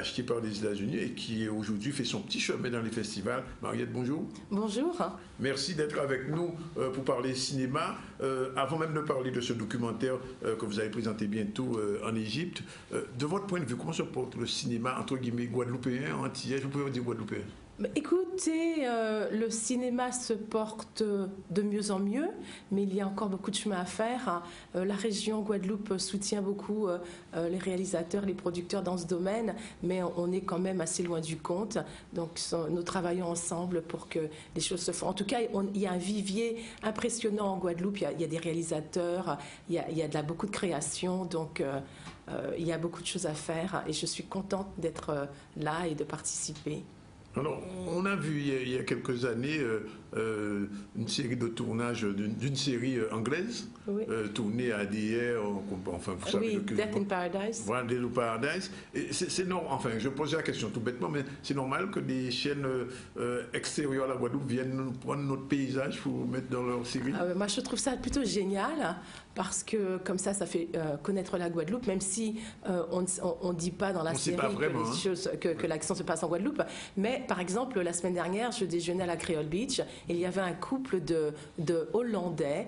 S1: acheté par les États-Unis et qui aujourd'hui fait son petit chemin dans les festivals. Mariette, bonjour.
S8: Bonjour.
S1: Merci d'être avec nous pour parler cinéma. Avant même de parler de ce documentaire que vous allez présenter bientôt en Égypte, de votre point de vue, comment se porte le cinéma, entre guillemets, guadeloupéen, antillais, vous pouvez dire guadeloupéen?
S8: Écoutez, le cinéma se porte de mieux en mieux, mais il y a encore beaucoup de chemin à faire. La région Guadeloupe soutient beaucoup les réalisateurs, les producteurs dans ce domaine, mais on est quand même assez loin du compte. Donc nous travaillons ensemble pour que les choses se fassent. En tout cas, il y a un vivier impressionnant en Guadeloupe. Il y a des réalisateurs, il y a beaucoup de création, donc il y a beaucoup de choses à faire et je suis contente d'être là et de participer.
S1: Alors, on a vu il y a quelques années une série de tournage d'une série anglaise, tournée à ADR, enfin vous savez...
S8: Oui, Death in Paradise.
S1: Voilà, Death in Paradise. C'est normal, enfin je posais la question tout bêtement, mais c'est normal que des chaînes extérieures à la Guadeloupe viennent prendre notre paysage pour mettre dans leur série.
S8: Moi je trouve ça plutôt génial, parce que comme ça fait connaître la Guadeloupe, même si on ne dit pas dans la série que l'action se passe en Guadeloupe. Mais par exemple, la semaine dernière, je déjeunais à la Creole Beach et il y avait un couple de Hollandais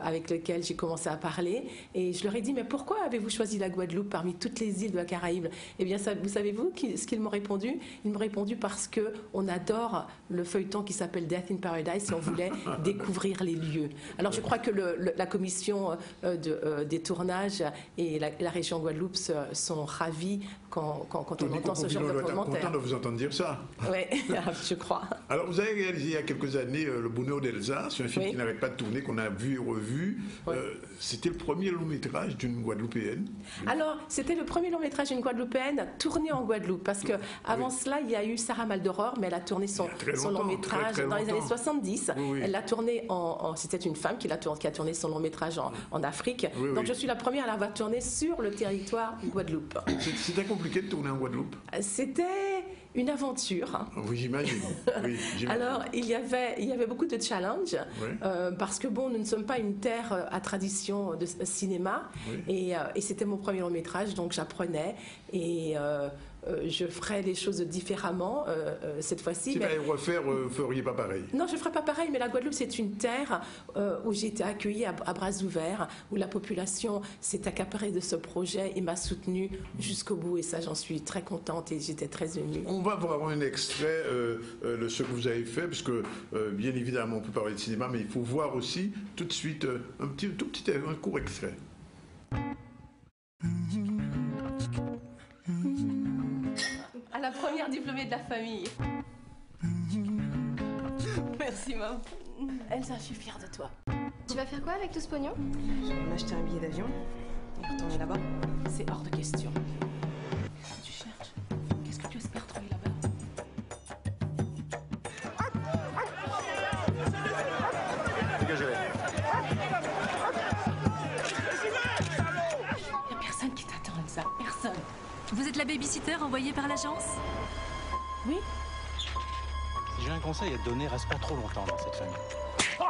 S8: avec lesquels j'ai commencé à parler et je leur ai dit, mais pourquoi avez-vous choisi la Guadeloupe parmi toutes les îles de la Caraïbe? Eh bien, vous savez-vous ce qu'ils m'ont répondu? Ils m'ont répondu parce qu'on adore le feuilleton qui s'appelle Death in Paradise et on voulait découvrir les lieux. Alors je crois que la commission des tournages et la région Guadeloupe sont ravis quand on entend ce genre de commentaires.
S1: On est content de vous entendre dire ça.
S8: Oui, je crois.
S1: Alors, vous avez réalisé il y a quelques années Le Bonheur d'Elsa, c'est un film qui n'arrête pas de tourner, qu'on a vu et revu. C'était le premier long métrage d'une Guadeloupéenne.
S8: Alors, c'était le premier long métrage d'une Guadeloupéenne tourné en Guadeloupe, parce qu'avant cela, il y a eu Sarah Maldoror, mais elle a tourné son long métrage dans les années 70. Elle l'a tourné c'était une femme qui a tourné son long métrage en Afrique. Donc, je suis la première à l'avoir tourné sur le territoire Guadeloupe.
S1: C'était compliqué de tourner en Guadeloupe?
S8: C'était une aventure.
S1: Oui, j'imagine.
S8: Alors, il y avait beaucoup de challenges, parce que nous ne sommes pas une terre à tradition de cinéma, et c'était mon premier long métrage, donc j'apprenais, et je ferai les choses différemment cette fois-ci.
S1: Si vous allez refaire, vous ne feriez pas pareil?
S8: Non, je ne ferai pas pareil, mais la Guadeloupe, c'est une terre où j'ai été accueillie à bras ouverts, où la population s'est accaparée de ce projet et m'a soutenue jusqu'au bout. Et ça, j'en suis très contente et j'étais très émue.
S1: On va voir un extrait de ce que vous avez fait, puisque bien évidemment, on peut parler de cinéma, mais il faut voir aussi tout de suite un court extrait.
S8: À la première diplômée de la famille. Merci, maman. Elsa, je suis fière de toi.
S9: Tu vas faire quoi avec tout ce pognon?
S10: Je vais m'acheter un billet d'avion et retourner là-bas.
S8: C'est hors de question. Tu cherches? Qu'est-ce que tu espères trouver là-bas?
S11: Dégagez-les.
S8: Il n'y a personne qui t'attend, Elsa. Personne.
S9: Vous êtes la babysitter envoyée par l'agence?
S8: Oui.
S11: J'ai un conseil à te donner, reste pas trop longtemps dans cette famille. Oh!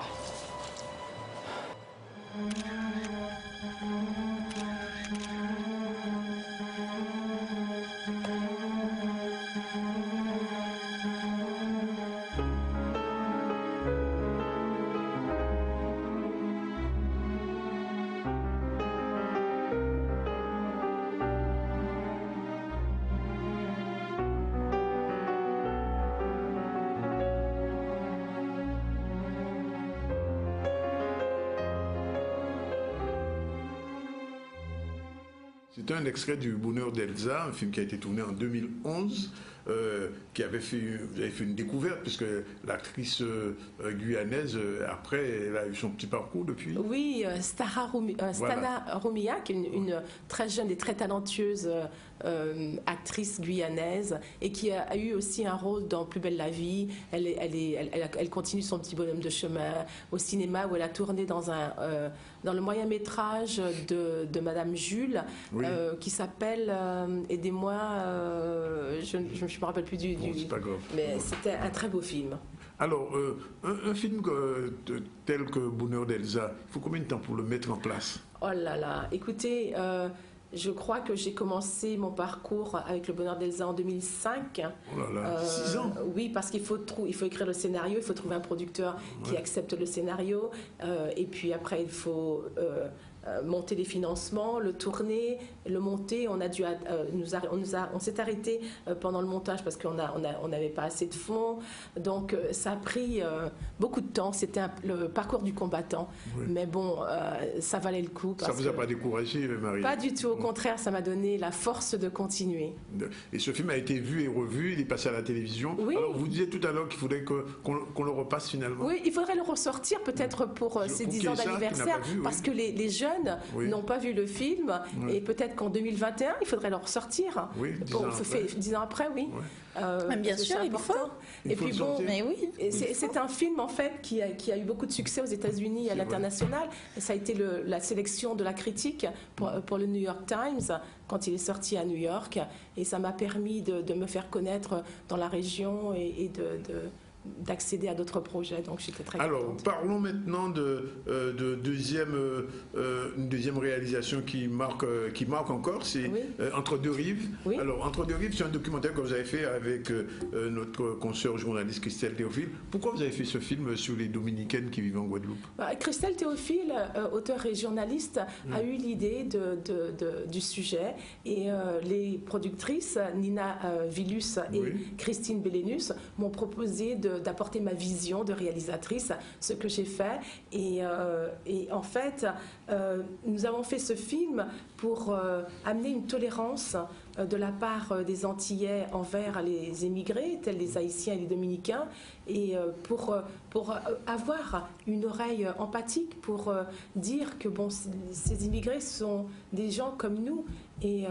S1: C'est un extrait du Bonheur d'Elsa, un film qui a été tourné en 2011, vous avez fait une découverte, puisque l'actrice guyanaise, après, elle a eu son petit parcours depuis.
S8: Oui, Stana Romia, qui est une très jeune et très talentueuse actrice guyanaise, et qui a eu aussi un rôle dans Plus belle la vie. Elle continue son petit bonhomme de chemin au cinéma, où elle a tourné dans le moyen-métrage de Madame Jules, oui. Qui s'appelle, aidez-moi, je ne me rappelle plus du...
S1: C'est pas grave.
S8: Mais c'était un très beau film.
S1: Alors, un film tel que Bonheur d'Elsa, il faut combien de temps pour le mettre en place?
S8: Oh là là, écoutez, je crois que j'ai commencé mon parcours avec Le Bonheur d'Elsa en 2005.
S1: Oh là là, 6 ans.
S8: Oui, parce qu'il faut écrire le scénario, il faut trouver un producteur qui accepte le scénario, et puis après il faut monter les financements, le tourner, le monter. On s'est arrêté pendant le montage parce qu'on n'avait pas assez de fonds. Donc ça a pris beaucoup de temps. C'était le parcours du combattant. Oui. Mais bon, ça valait le coup.
S1: Ça ne vous a pas découragé, Marie?
S8: Pas du tout. Au contraire, ça m'a donné la force de continuer.
S1: Et ce film a été vu et revu. Il est passé à la télévision. Oui. Alors vous disiez tout à l'heure qu'il faudrait qu'on le repasse finalement.
S8: Oui, il faudrait le ressortir peut-être pour ces 10 ans d'anniversaire. Parce que les jeunes n'ont pas vu le film, et peut-être qu'en 2021, il faudrait le ressortir.
S1: Oui,
S8: 10 ans après, oui.
S2: Bien sûr, il faut.
S8: Et puis bon,
S2: mais oui.
S8: C'est un film en fait qui a eu beaucoup de succès aux États-Unis et à l'international. Ça a été la sélection de la critique pour le New York Times quand il est sorti à New York, et ça m'a permis de me faire connaître dans la région et d'accéder à d'autres projets, donc j'étais très contente.
S1: Alors, parlons maintenant de une deuxième réalisation qui marque encore, c'est Entre deux rives. Oui. Alors, Entre deux rives, c'est un documentaire que vous avez fait avec notre consoeur journaliste Christelle Théophile. Pourquoi vous avez fait ce film sur les Dominicaines qui vivent en Guadeloupe?
S8: Christelle Théophile, auteure et journaliste, a eu l'idée du sujet, et les productrices Nina Villus et Christine Bellénus m'ont proposé d'apporter ma vision de réalisatrice, ce que j'ai fait. Et en fait, nous avons fait ce film pour amener une tolérance de la part des Antillais envers les émigrés, tels les Haïtiens et les Dominicains, et pour avoir une oreille empathique, pour dire que ces immigrés sont des gens comme nous, et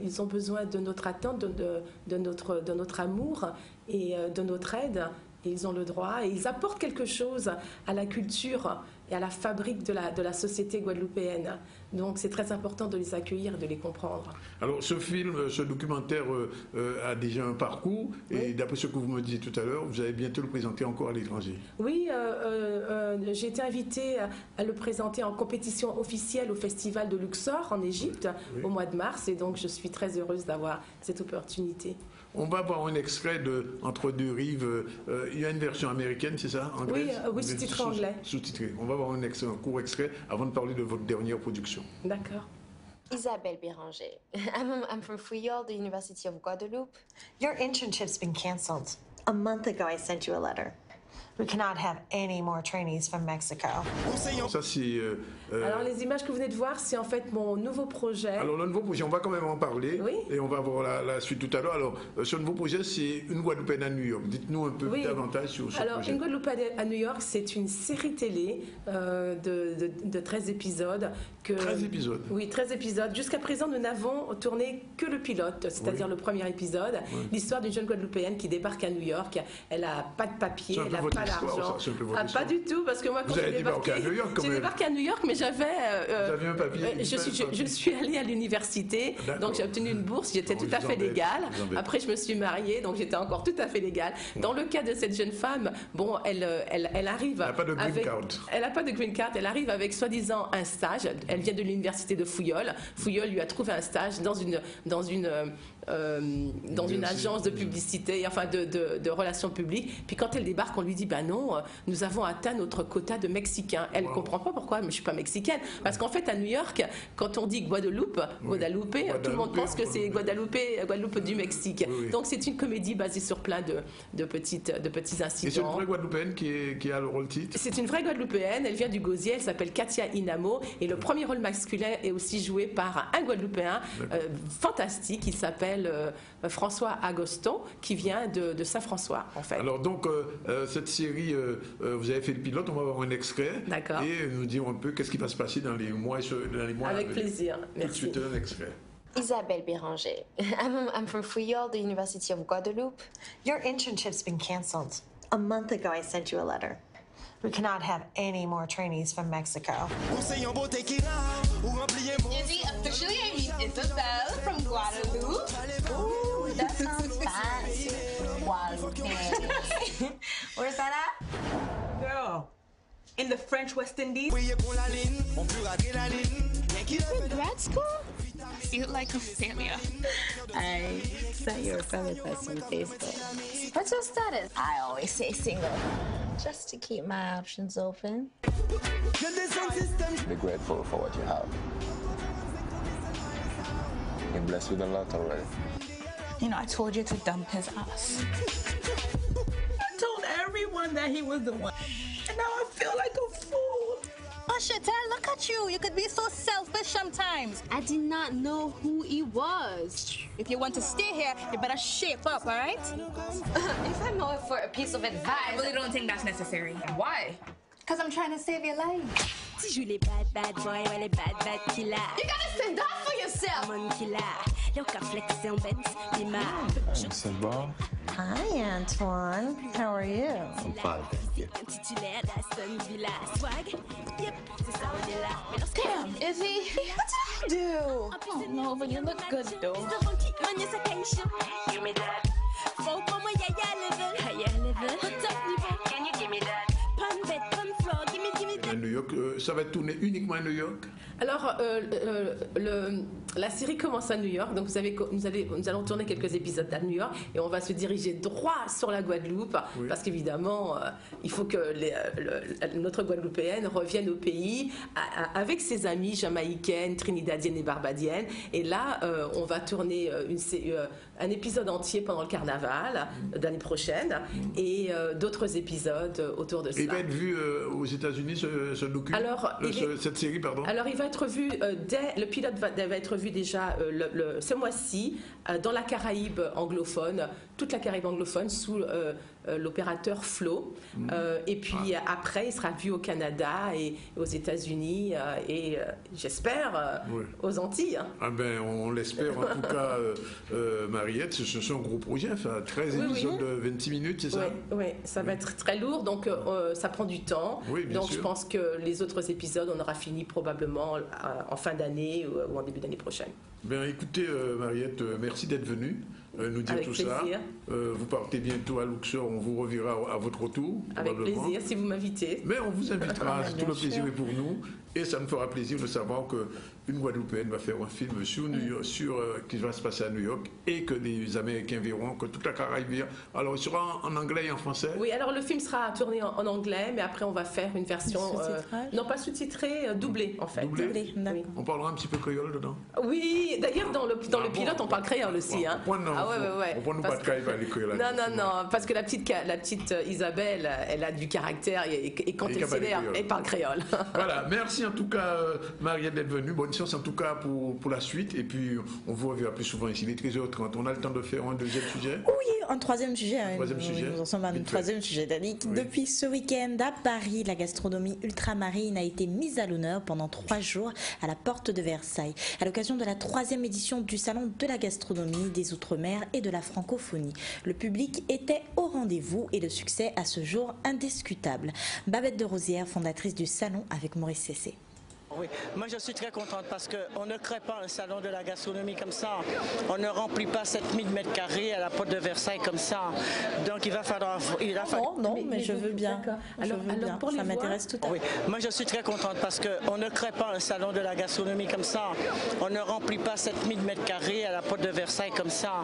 S8: ils ont besoin de notre attente, de notre amour et de notre aide. Et ils ont le droit, et ils apportent quelque chose à la culture et à la fabrique de la société guadeloupéenne. Donc c'est très important de les accueillir, de les comprendre.
S1: Alors ce film, ce documentaire a déjà un parcours et d'après ce que vous me disiez tout à l'heure, vous allez bientôt le présenter encore à l'étranger.
S8: Oui, j'ai été invitée à le présenter en compétition officielle au Festival de Luxor en Égypte au mois de mars et donc je suis très heureuse d'avoir cette opportunité.
S1: On va voir un extrait de Entre deux rives. Il y a une version américaine, c'est ça? Anglaise?
S8: Oui, sous-titré anglais.
S1: Sous-titré. On va voir un court extrait avant de parler de votre dernière production.
S8: D'accord.
S12: Isabelle Béranger. I'm from Fouillol, the University of Guadeloupe.
S10: Your internship's been canceled. A month ago, I sent you a letter. We cannot have any more trainees from Mexico.
S1: Ça, c'est...
S8: Alors, les images que vous venez de voir, c'est en fait mon nouveau projet.
S1: Alors, le nouveau projet, on va quand même en parler.
S8: Oui.
S1: Et on va voir la suite tout à l'heure. Alors, ce nouveau projet, c'est Une Guadeloupéenne à New York. Dites-nous un peu davantage sur ce projet.
S8: Alors, Une Guadeloupe à New York, c'est une série télé de 13 épisodes.
S1: 13 épisodes?
S8: Oui, 13 épisodes. Jusqu'à présent, nous n'avons tourné que le pilote, c'est-à-dire le premier épisode. L'histoire d'une jeune Guadeloupéenne qui débarque à New York. Elle n'a pas de papier, elle n'a pas d'argent. Pas du tout, parce que moi, quand j'ai débarqué à New York, mais j'avais
S1: un papier.
S8: Je suis allée à l'université, donc j'ai obtenu une bourse, j'étais tout à fait légale. Après, je me suis mariée, donc j'étais encore tout à fait légale. Dans le cas de cette jeune femme, bon, elle arrive.
S1: Elle n'a pas de green card.
S8: Elle n'a pas de green card. Elle arrive avec soi-disant un stage. Elle vient de l'université de Fouillol. Fouillol lui a trouvé un stage dans une agence de publicité, enfin de relations publiques. Puis quand elle débarque, on lui dit ben non, nous avons atteint notre quota de Mexicains. Elle ne comprend pas pourquoi, mais je ne suis pas mexicaine. Parce qu'en fait, à New York, quand on dit Guadeloupe, tout le monde pense que c'est Guadeloupe du Mexique. Donc c'est une comédie basée sur plein de petits incidents.
S1: Et c'est une vraie Guadeloupéenne qui a le rôle titre?
S8: C'est une vraie Guadeloupéenne, elle vient du Gosier, elle s'appelle Katia Inamo. Et le premier rôle masculin est aussi joué par un Guadeloupéen fantastique, il s'appelle François Agoston, qui vient de Saint-François, en fait.
S1: Alors donc, cette série, vous avez fait le pilote, on va voir un extrait.
S8: D'accord.
S1: Et nous dire un peu qu'est-ce qui va se passer dans les mois
S8: Avec plaisir, merci.
S1: Tout de suite, un extrait.
S12: Isabelle Béranger. I'm from Fouillol, the University of Guadeloupe.
S10: Your internship's been canceled. A month ago, I sent you a letter. We cannot have any more trainees from Mexico.
S13: Officially, I meet Isabelle from Guadeloupe. Ooh, that sounds fancy. Guadeloupe. Where's that at?
S14: Girl, in the French West Indies.
S13: You did grad school? You like Ophelia.
S12: I saw your friend request on Facebook. What's your status? I always say single, just to keep my options open.
S15: Be grateful for what you have. You're blessed with a lot already.
S13: You know, I told you to dump his ass. I told everyone that he was the one. And now I feel like a fool.
S16: Oh, Chantal, look at you. You could be so selfish sometimes.
S17: I did not know who he was.
S16: If you want to stay here, you better shape up, all right?
S17: If I know it for a piece of advice...
S13: I really don't think that's necessary. Why?
S17: Because I'm trying to save your life.
S16: Tu joues les bad boy, ouais, les bad killer.
S17: You gotta stand up for yourself.
S16: Mon killer. Yo, ka flex en Benz, pima.
S12: Hi, Antoine. How are you?
S15: I'm fine, thank you.
S17: Damn, Izzy. What did I do?
S13: I don't know, but you look good, though.
S16: Give me that. Can you give me that?
S1: New York, ça va être tourné uniquement à New York?
S8: Alors, la série commence à New York, donc nous allons tourner quelques épisodes à New York et on va se diriger droit sur la Guadeloupe, parce qu'évidemment, il faut que notre Guadeloupéenne revienne au pays avec ses amies jamaïcaines, trinidadiennes et barbadiennes. Et là, on va tourner un épisode entier pendant le carnaval l'année prochaine et d'autres épisodes autour de ça.
S1: Il va être vu aux États-Unis ce document, cette série, pardon.
S8: Alors, il va être vu le pilote va être vu déjà ce mois-ci dans la Caraïbe anglophone, toute la Caraïbe anglophone sous l'opérateur Flow. Et puis après, il sera vu au Canada et aux États-Unis et j'espère aux Antilles.
S1: Ah ben, on l'espère en tout cas, Mariette. Ce sont un gros projet, enfin, 13 épisodes de 26 minutes, c'est ça?
S8: Oui, ça va être très lourd, donc ça prend du temps. Donc je pense que les autres épisodes, on aura fini probablement en fin d'année ou en début d'année prochaine.
S1: Bien, écoutez, Mariette, merci d'être venue nous dire
S8: avec
S1: tout
S8: plaisir.
S1: ça. Vous partez bientôt à Luxor, on vous reverra à votre retour.
S8: Avec plaisir, si vous m'invitez.
S1: Mais on vous invitera, tout le plaisir est pour nous. Et ça me fera plaisir de savoir qu'une Guadeloupéenne va faire un film qui va se passer à New York et que les Américains verront, que toute la Caraïbe verra. Alors, il sera en anglais et en français?
S8: Oui, alors le film sera tourné en anglais, mais après on va faire une version, non pas sous-titrée, doublée en fait.
S1: Doublée. Oui. On parlera un petit peu créole dedans?
S8: Oui, d'ailleurs dans le pilote on parle créole aussi. Hein.
S1: On prend nous pas de créole à l'école.
S8: Non, parce que la petite Isabelle, elle a du caractère et quand elle s'énerve, elle parle créole.
S1: Voilà, merci en tout cas Mariette d'être venue. Bonne chance en tout cas pour la suite. Et puis on vous reverra plus souvent ici, les 13h30. On a le temps de faire un deuxième sujet?
S2: Oui, un troisième sujet. Nous en sommes à un troisième sujet, Danick. Oui. Depuis ce week-end à Paris, la gastronomie ultramarine a été mise à l'honneur pendant 3 jours à la porte de Versailles, à l'occasion de la 3e édition du Salon de la gastronomie des Outre-mer et de la francophonie. Le public était au rendez-vous et le succès à ce jour indiscutable. Babette de Rosière, fondatrice du Salon avec Maurice Cessé.
S18: Oui, moi je suis très contente parce qu'on ne crée pas un salon de la gastronomie comme ça. On ne remplit pas 7000 mètres carrés à la porte de Versailles comme ça. Donc il va falloir...
S2: Non, mais je veux bien. Alors ça m'intéresse tout à fait.
S18: Oui, moi je suis très contente parce qu'on ne crée pas un salon de la gastronomie comme ça. On ne remplit pas 7000 mètres carrés à la porte de Versailles comme ça.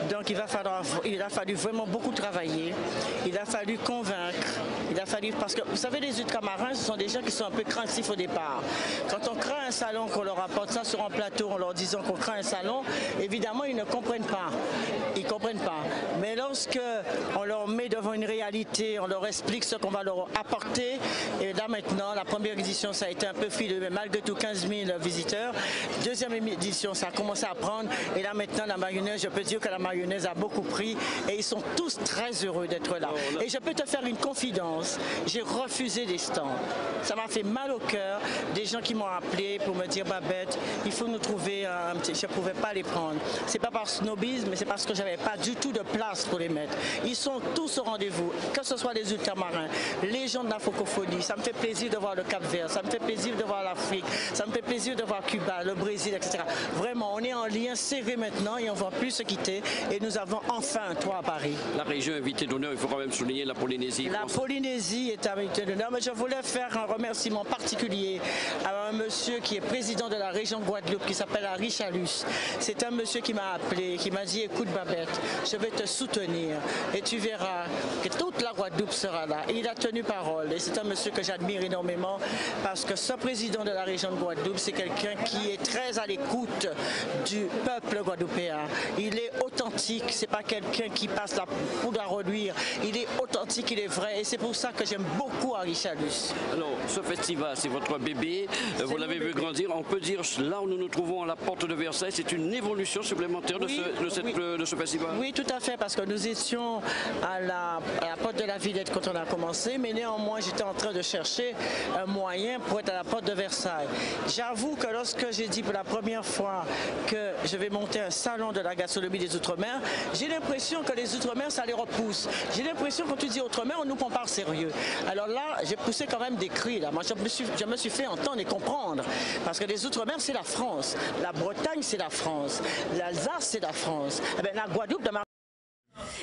S18: Donc il a fallu vraiment beaucoup travailler. Il a fallu convaincre. Parce que vous savez, les ultramarins, ce sont des gens qui sont un peu craintifs au départ. Quand on crée un salon, qu'on leur apporte ça sur un plateau en leur disant qu'on crée un salon, évidemment, ils ne comprennent pas. Ils ne comprennent pas. Mais lorsque on leur met devant une réalité, on leur explique ce qu'on va leur apporter, et là maintenant, la première édition, ça a été un peu frileux, mais malgré tout, 15 000 visiteurs. Deuxième édition, ça a commencé à prendre, et là maintenant, la mayonnaise, je peux dire que la mayonnaise a beaucoup pris, et ils sont tous très heureux d'être là. Et je peux te faire une confidence, j'ai refusé des stands. Ça m'a fait mal au cœur, des gens qui m'ont appelé pour me dire Babette, il faut nous trouver un petit... Je ne pouvais pas les prendre. C'est pas par snobisme, mais c'est parce que j'avais pas du tout de place pour les mettre. Ils sont tous au rendez-vous, que ce soit les ultramarins, les gens de la francophonie. Ça me fait plaisir de voir le Cap-Vert, ça me fait plaisir de voir l'Afrique, ça me fait plaisir de voir Cuba, le Brésil, etc. Vraiment, on est en lien serré maintenant et on ne va plus se quitter. Et nous avons enfin un toit à Paris.
S19: La région invitée d'honneur, il faut quand même souligner la Polynésie.
S18: La Polynésie est invitée d'honneur, mais je voulais faire un remerciement particulier à un monsieur qui est président de la région de Guadeloupe, qui s'appelle Harry Chalus. C'est un monsieur qui m'a appelé, qui m'a dit écoute Babette, je vais te soutenir et tu verras que toute la Guadeloupe sera là. Et il a tenu parole et c'est un monsieur que j'admire énormément parce que ce président de la région de Guadeloupe, c'est quelqu'un qui est très à l'écoute du peuple guadeloupéen. Il est authentique, c'est pas quelqu'un qui passe la poudre à reluire. Il est authentique, il est vrai et c'est pour ça que j'aime beaucoup Harry Chalus.
S19: Alors, ce festival, c'est votre bébé, vous l'avez vu grandir. On peut dire, là où nous nous trouvons à la porte de Versailles, c'est une évolution supplémentaire de ce festival?
S18: Oui, tout à fait, parce que nous étions à la porte de la Villette quand on a commencé, mais néanmoins, j'étais en train de chercher un moyen pour être à la porte de Versailles. J'avoue que lorsque j'ai dit pour la première fois que je vais monter un salon de la gastronomie des Outre-mer, j'ai l'impression que les Outre-mer, ça les repousse. J'ai l'impression, quand tu dis Outre-mer, on nous prend pas sérieux. Alors là, j'ai poussé quand même des cris. Là. Moi, je me suis fait entendre et comprendre. Parce que les Outre-mer, c'est la France. La Bretagne, c'est la France. L'Alsace, c'est la France. Eh bien, la Guadeloupe,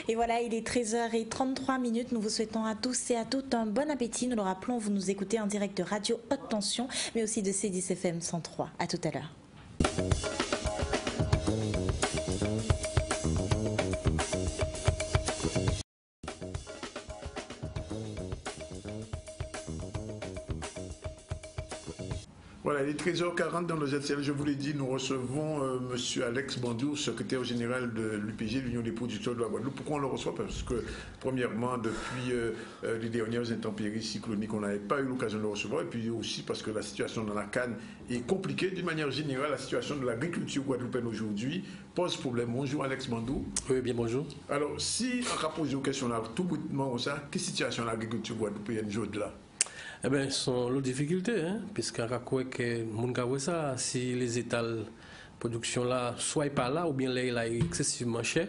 S2: Et voilà, il est 13h33. Nous vous souhaitons à tous et à toutes un bon appétit. Nous le rappelons, vous nous écoutez en direct de Radio Haute Tension, mais aussi de C10 FM 103. À tout à l'heure.
S1: Voilà, il est 13h40 dans le ZCL. Je vous l'ai dit, nous recevons M. Alex Bandou, secrétaire général de l'UPG, l'Union des producteurs de la Guadeloupe. Pourquoi on le reçoit? Parce que, premièrement, depuis les dernières intempéries cycloniques, on n'avait pas eu l'occasion de le recevoir. Et puis aussi parce que la situation dans la Canne est compliquée. D'une manière générale, la situation de l'agriculture guadeloupéenne aujourd'hui pose problème. Bonjour Alex Bandou.
S20: Oui, bien bonjour.
S1: Alors, si on a posé aux questions là, tout boutement ça, quelle situation de l'agriculture guadeloupéenne aujourd'hui là?
S20: Eh bien, ce sont les difficultés, hein, puisqu'on a quoi que mon cas ça, si les étals production là soit pas là ou bien là est excessivement cher.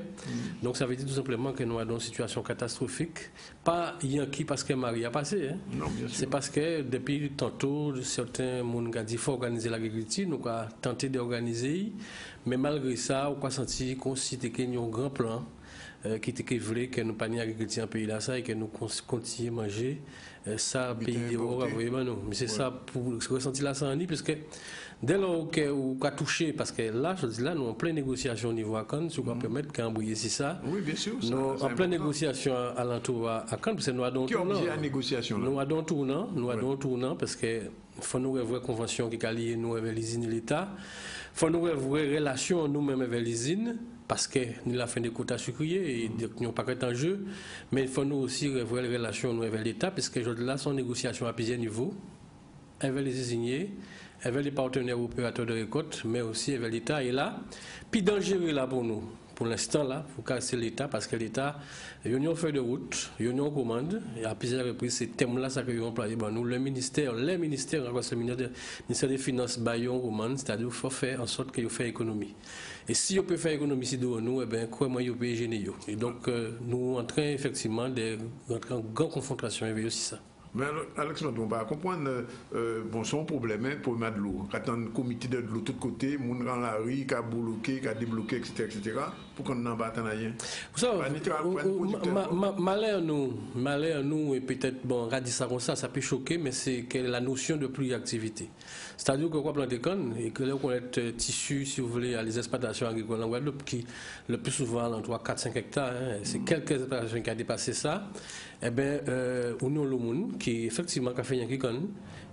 S20: Donc ça veut dire tout simplement que nous avons une situation catastrophique. Pas Yankee parce que Marie a passé. Hein.
S1: Non, bien sûr.
S20: C'est parce que depuis tantôt, certains monde ont dit qu'il faut organiser l'agriculture, nous avons tenté d'organiser, mais malgré ça, on a senti qu'on cite qu'il y a un grand plan qui était vrai que nous pas ni agriculture en pays là ça et que nous continuons à manger ça pays mais c'est ça pour ressentir là ça en parce que dès lors qu'on a touché parce que là je dis là nous en pleine négociation au niveau à Cannes si on peut permettre qu'embrouiller c'est ça
S1: oui bien sûr
S20: nous en pleine négociation à l'entour à Cannes parce que nous avons
S1: négociation
S20: nous avons tournant parce que faut nous revoir convention qui est liée nous avec les usines et l'État faut nous revoir relation nous-mêmes avec les usines parce que nous avons fait des quotas sucriers et nous n'avons pas qu'un en jeu, mais il faut nous aussi revoir les relations avec l'État, parce que là, sont négociations à plusieurs niveaux, avec les usiniers, avec les partenaires opérateurs de récolte, mais aussi avec l'État. Et là, puis dangereux là pour nous. Pour l'instant, là, il faut casser l'État, parce que l'État, il y a une feuille de route, il y a une commande, et à plusieurs reprises, ces thèmes-là, ça que nous employé. Bon, nous, les ministères, le ministère des Finances, baillons commande, c'est-à-dire qu'il faut faire en sorte qu'il fasse économie. Et si on peut faire économie ici de nous, eh bien, comment on peut gêner. Et donc, nous entrons effectivement en grande confrontation avec aussi ça.
S1: Mais Alex, on va comprendre, bon, son problème, problème de l'eau. Quand on a un comité de l'eau de tous côtés, on rend la rue, qui a bloqué, qui a débloqué, etc., pour qu'on n'en batte rien.
S20: Vous savez, malheur nous, et peut-être, bon, on va dire ça comme ça peut choquer, mais c'est que la notion de pluriactivité. C'est-à-dire qu'on va planter canne et que là, on est tissu, si vous voulez, à les exploitations agricoles en Guadeloupe, qui le plus souvent, en 3-4-5 hectares, hein, c'est quelques exploitations qui ont dépassé ça. Eh bien, on a le monde qui effectivement a fait un canne,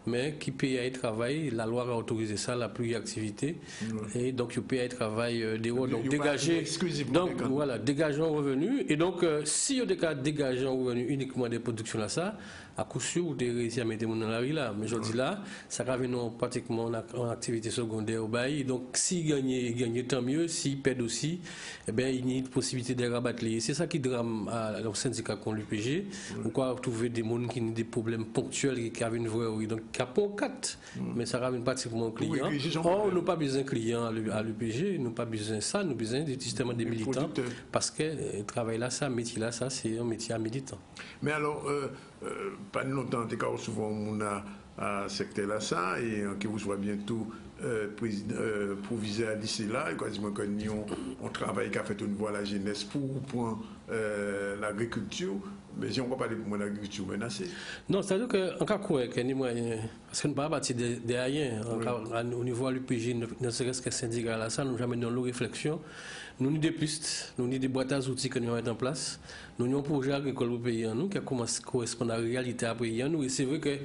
S20: mais qui paye à travail. La loi a autorisé ça, la pluriactivité. Et donc, il paye à travail des hauts. Donc, dégager. Donc, voilà, dégageant revenu. Et donc, si il y a des cas de dégageant revenu uniquement des productions là, ça, à coup sûr, vous avez réussi à mettre mon dans la rue là. Mais je dis là, ça va venir pratiquement en activité secondaire au bail. Donc, s'il gagne, tant mieux. S'il perd aussi, eh bien, il y a une possibilité de rabattre. C'est ça qui drame au syndicat qu'on l'UPG. On peut trouver des gens qui ont des problèmes ponctuels qui ont une vraie. Donc, il y a pas 4, mais ça ramène pratiquement un client. Or, nous n'avons pas besoin de clients à l'UPG, nous n'avons pas besoin de ça, nous avons besoin justement des militants. Parce que le travail là, ça, métier là, ça, c'est un métier à militant.
S1: Mais alors, pas longtemps, souvent, on a un secteur là, ça, et que vous soyez bientôt proviseur à lycée là, et quasiment que nous, on travaille qu'à fait au niveau de la jeunesse pour l'agriculture. Mais si on ne va pas parler pour l'agriculture menacée.
S20: Non, c'est-à-dire qu'en cas quoi, parce que nous ne sommes pas partir de rien. Au niveau de l'UPG, ne serait-ce que syndicat là, ça, nous jamais dans nos réflexions. Nous avons des pistes, nous avons des boîtes à outils que nous mettons en place. Nous avons un projet agricole pour pays en nous qui correspond à la réalité à pays en nous. Et c'est vrai que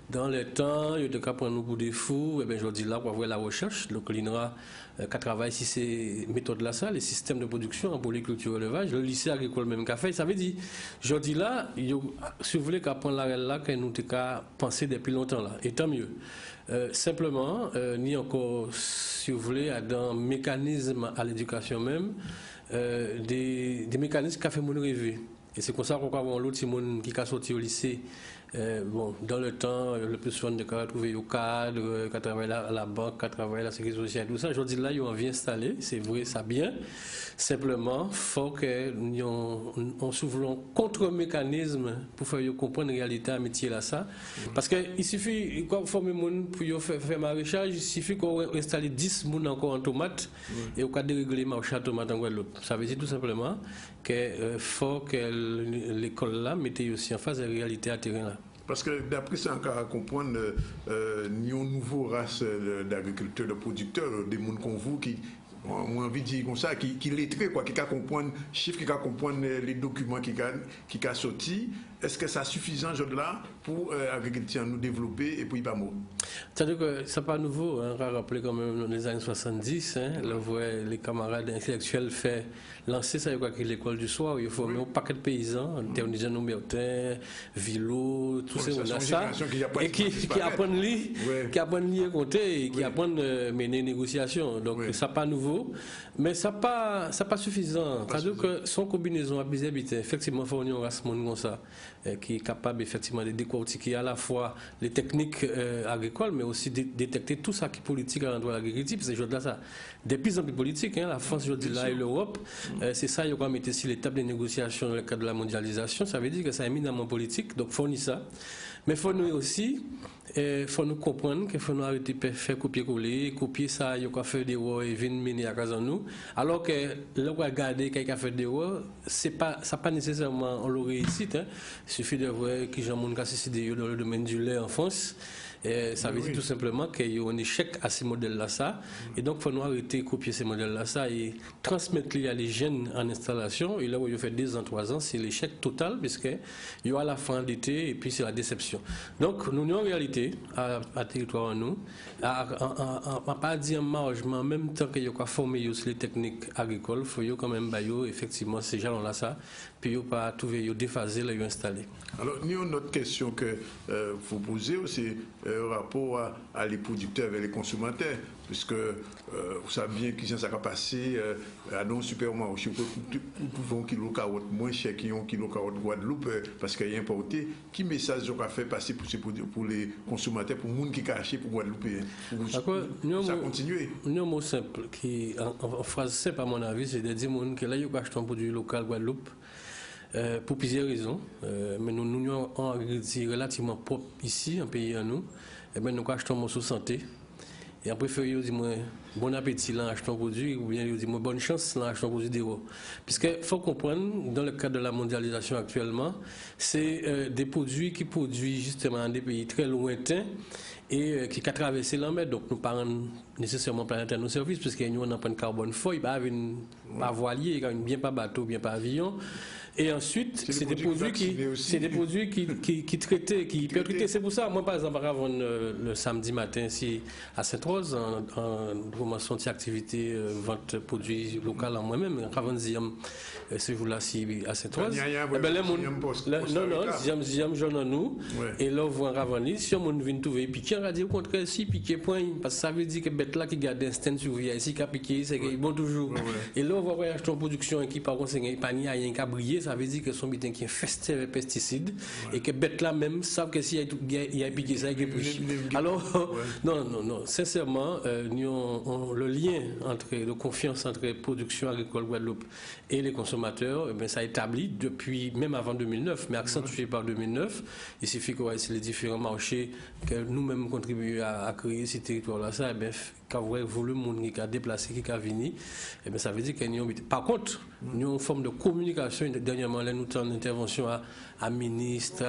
S20: dans le temps, il y a des cas pour nous pour des fous. Et bien, je dis là, pour avoir la recherche, donc l'INRA qui travaille sur ces méthodes-là, ça, les systèmes de production en polyculture et élevage, le lycée agricole même qu'a fait, ça veut dire, je dis là, si vous voulez qu'apprendre la là, que nous avons pensé depuis longtemps là, et tant mieux. Simplement, ni encore, si vous voulez, dans un mécanisme à l'éducation même, des mécanismes qui ont fait mon rêver. Et c'est comme ça qu'on va avoir l'autre monde qui a sorti au lycée. Bon, dans le temps, le plus souvent, de trouver au cadre, qui travaille à la banque, qui travaille à la sécurité sociale, tout ça. Je dis là, ils ont bien installé, c'est vrai, ça bien. Simplement, il faut qu'on s'ouvre un contre-mécanisme pour faire comprendre la réalité à métier là, ça. Parce qu'il suffit, quand on forme pour faire maraîchage, il suffit qu'on installe 10 personnes encore en tomates et on peut dérégler le marché à tomates en Guadeloupe. Ça veut dire tout simplement qu'il faut que l'école là mette aussi en face de la réalité à terrain là.
S1: Parce que d'après ça, on va comprendre une nouvelle race d'agriculteurs, de producteurs, des gens comme vous qui ont envie de dire comme ça, qui lettrent, quoi, qui comprennent les chiffres, qui comprennent les documents qui sont sortis. Est-ce que c'est suffisant, là, pour l'agriculture nous développer et pour y pas mot?
S20: C'est-à-dire que c'est pas nouveau, on va rappeler quand même dans les années 70, les camarades intellectuels fait lancer ça, l'école du soir, il faut un paquet de paysans, Théonise Noubertin, Vilo, tous ces gens-là, et qui apprennent à compter et qui apprennent à mener une négociation. Donc ça pas nouveau, mais ça pas suffisant. C'est-à-dire que son combinaison à bizarreté, effectivement, il faut une race comme ça, qui est capable effectivement de décortiquer à la fois les techniques agricoles, mais aussi détecter tout ça qui est politique à l'endroit de l'agriculture. Parce que là, ça, des plus en plus politique, la France, je dis là, et l'Europe, c'est ça, il y a mettre sur l'étape des négociations dans le cadre de la mondialisation. Ça veut dire que c'est éminemment politique, donc fournit ça. Mais il faut nous aussi, faut nous comprendre qu'il faut nous arrêter de faire copier-coller, copier ça, il y a fait des erreurs et venir mener à casa nous. Alors que là, on va regarder quelqu'un fait des erreurs, ça pas nécessairement on le réussit. Il suffit de voir qui j'ai mon cas dans le domaine du lait en France. Ça veut dire tout simplement qu'il y a un échec à ces modèles-là, ça. Et donc, il faut nous arrêter de copier ces modèles-là, ça, et transmettre les à les jeunes en installation. Et là où il fait 2 ans, 3 ans, c'est l'échec total, puisqu'il y a la fin d'été et puis c'est la déception. Donc, nous, en réalité, à territoire en nous, à pas dire marge, mais en même temps qu'il y a formé sur les techniques agricoles, il faut quand même effectivement ces jalons-là, ça, puis il n'y a pas trouver, déphaser, là, installer.
S1: Alors, nous avons une autre question que vous posez aussi. Rapport à les producteurs et les consommateurs, puisque vous savez bien qu'ils ont ça passé à nos supermarchés, nous pouvons kilo carotte moins cher qu'un kilo carotte Guadeloupe parce qu'il y a importé. Qui message on a fait passer pour les consommateurs, pour les gens qui ont acheté pour Guadeloupe, pour ça continuer?
S20: Un mot simple, qui, en phrase simple à mon avis, c'est de dire que là, il y a acheté un produit local Guadeloupe. Pour plusieurs raisons, mais nous avons un agriculture relativement propre ici, en pays à nous, et bien nous achetons un morceau santé. Et après, il dit bon appétit en achetant un produit, ou bien il dit bonne chance en achetant un produit d'euro. Puisqu'il faut comprendre, dans le cadre de la mondialisation actuellement, c'est des produits qui produisent justement dans des pays très lointains et qui ont traversé la mer. Donc nous ne parlons pas nécessairement planétaire nos services, parce qu'il y a un carbone fort, pas voilier, bien pas bateau, bien pas avion. Et ensuite, c'est des produits qui traitent, qui peuvent traiter. C'est pour ça, moi par exemple, avant le samedi matin ici à Sainte-Rose, en promotion de activité vente produits locaux en moi-même, avant ce jour-là à Sainte-Rose, non, j'en nous, et là on voit Ravani, si on vient trouver piqué, on va dire au contraire, si piqué point, parce que ça veut dire que bête là qui garde un stand sur vie ici, qui a piqué, c'est bon toujours. Et là on va voir acheter une production qui par contre, c'est pas ni rien qu'à briller. Ça veut dire que son bitin qui est infesté avec pesticides et que bête là même savent que s'il y a piqué ça, il est plus. Alors, non, sincèrement, le lien de confiance entre production agricole Guadeloupe et les consommateurs, ça a établi depuis, même avant 2009, mais accentué par 2009. Il suffit qu'on voit les différents marchés que nous-mêmes contribuons à créer ces territoires-là, ça, quand vous voulez le monde qui a déplacé, qui a venu, ça veut dire qu'il y a une... Par contre, nous avons une forme de communication. Dernièrement, nous avons une intervention à ministre,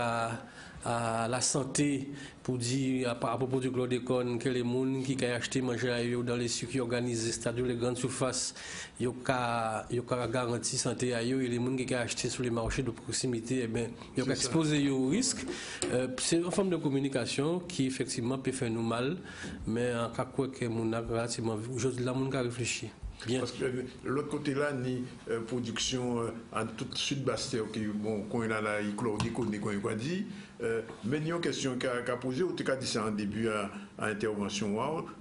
S20: à la santé, pour dire à propos du chlordécone que les gens qui ont acheté manger dans les circuits organisés, c'est-à-dire les grandes surfaces, ils ont garanti santé à eux, et les gens qui ont acheté sur les marchés de proximité, ils ont exposé au risque. C'est une forme de communication qui effectivement peut faire nous mal, mais en cas quoi que mon relativement, aujourd'hui là, on a réfléchi. Bien.
S1: Parce que l'autre côté là, ni production en toute sud-Bastère, qu'on a là, il chlordécone, qu'on a dit, mais il y a une question qu'a posée, ou tu as dit ça en début à intervention,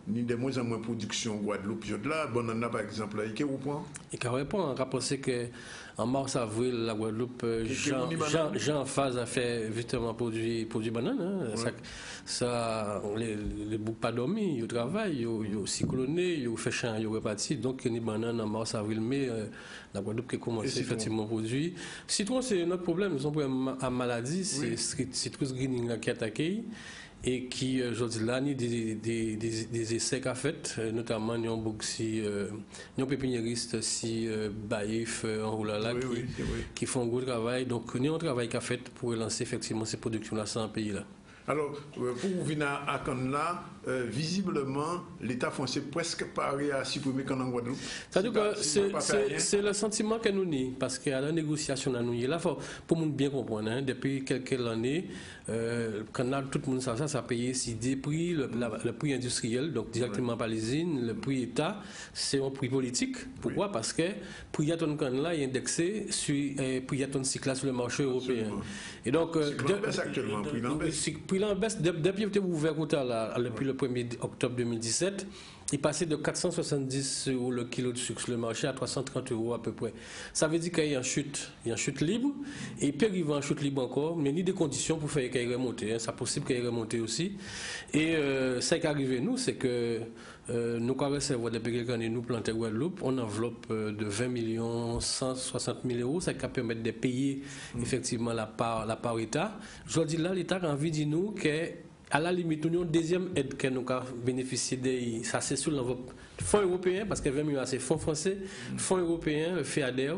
S1: ni de moins en moins production Guadeloupe, là, bon, on a par exemple là, il répond.
S20: Et qui répond, on a pensé que en mars-avril, la Guadeloupe, Jean Phase a fait justement produit banane. Ça, les boucs pas dormi, ils travaillent, ils cycloné, ils fait champ, ils reparti. Donc, les bananes en mars-avril, mai, la Guadeloupe qui a commencé effectivement à produire. Citron, c'est notre problème. Nous avons un problème à maladie, c'est Citrus Greening qui a attaqué. Et qui, aujourd'hui, là, il y a des essais qu'a fait, notamment, il y a un pépiniériste, Baïf, en Roulala, qui font un gros travail. Donc, il y a un travail qu'a fait pour lancer effectivement ces productions-là dans ce pays-là.
S1: Alors, pour vous venir à Cannes là, visiblement, l'État français presque paré à supprimer qu'en Guadeloupe.
S20: C'est-à-dire que c'est le sentiment que nous avons, parce qu'à la négociation, nous là, pour nous bien comprendre, hein, depuis quelques années, quand tout le monde sait ça a payé si des prix, le prix industriel, donc directement par les usines, le prix État, c'est un prix politique. Pourquoi? Parce que prix Yaton là est indexé sur prix Yaton cycle sur le marché européen. Et donc, prix l'embête, depuis que vous ouvert depuis le 1er octobre 2017, il passait de 470 € le kilo de sucre sur le marché à 330 € à peu près. Ça veut dire qu'il y a une chute libre, et il peut arriver en chute libre encore, mais ni des conditions pour faire qu'elle remonte. Hein. C'est possible qu'elle remonte aussi. Et ça qui est arrivé, nous, c'est que nous avons recevoir depuis quelques années, nous plantons Guadeloupe, on enveloppe de 20 160 000 €, ça qui permet de payer effectivement la part État. Je dis là, l'État a envie de dire nous que à la limite, nous avons une deuxième aide que nous avons bénéficié de ça, c'est sur l'enveloppe fonds européen, parce que 20 millions, c'est fonds français, fonds européen, le FEADER,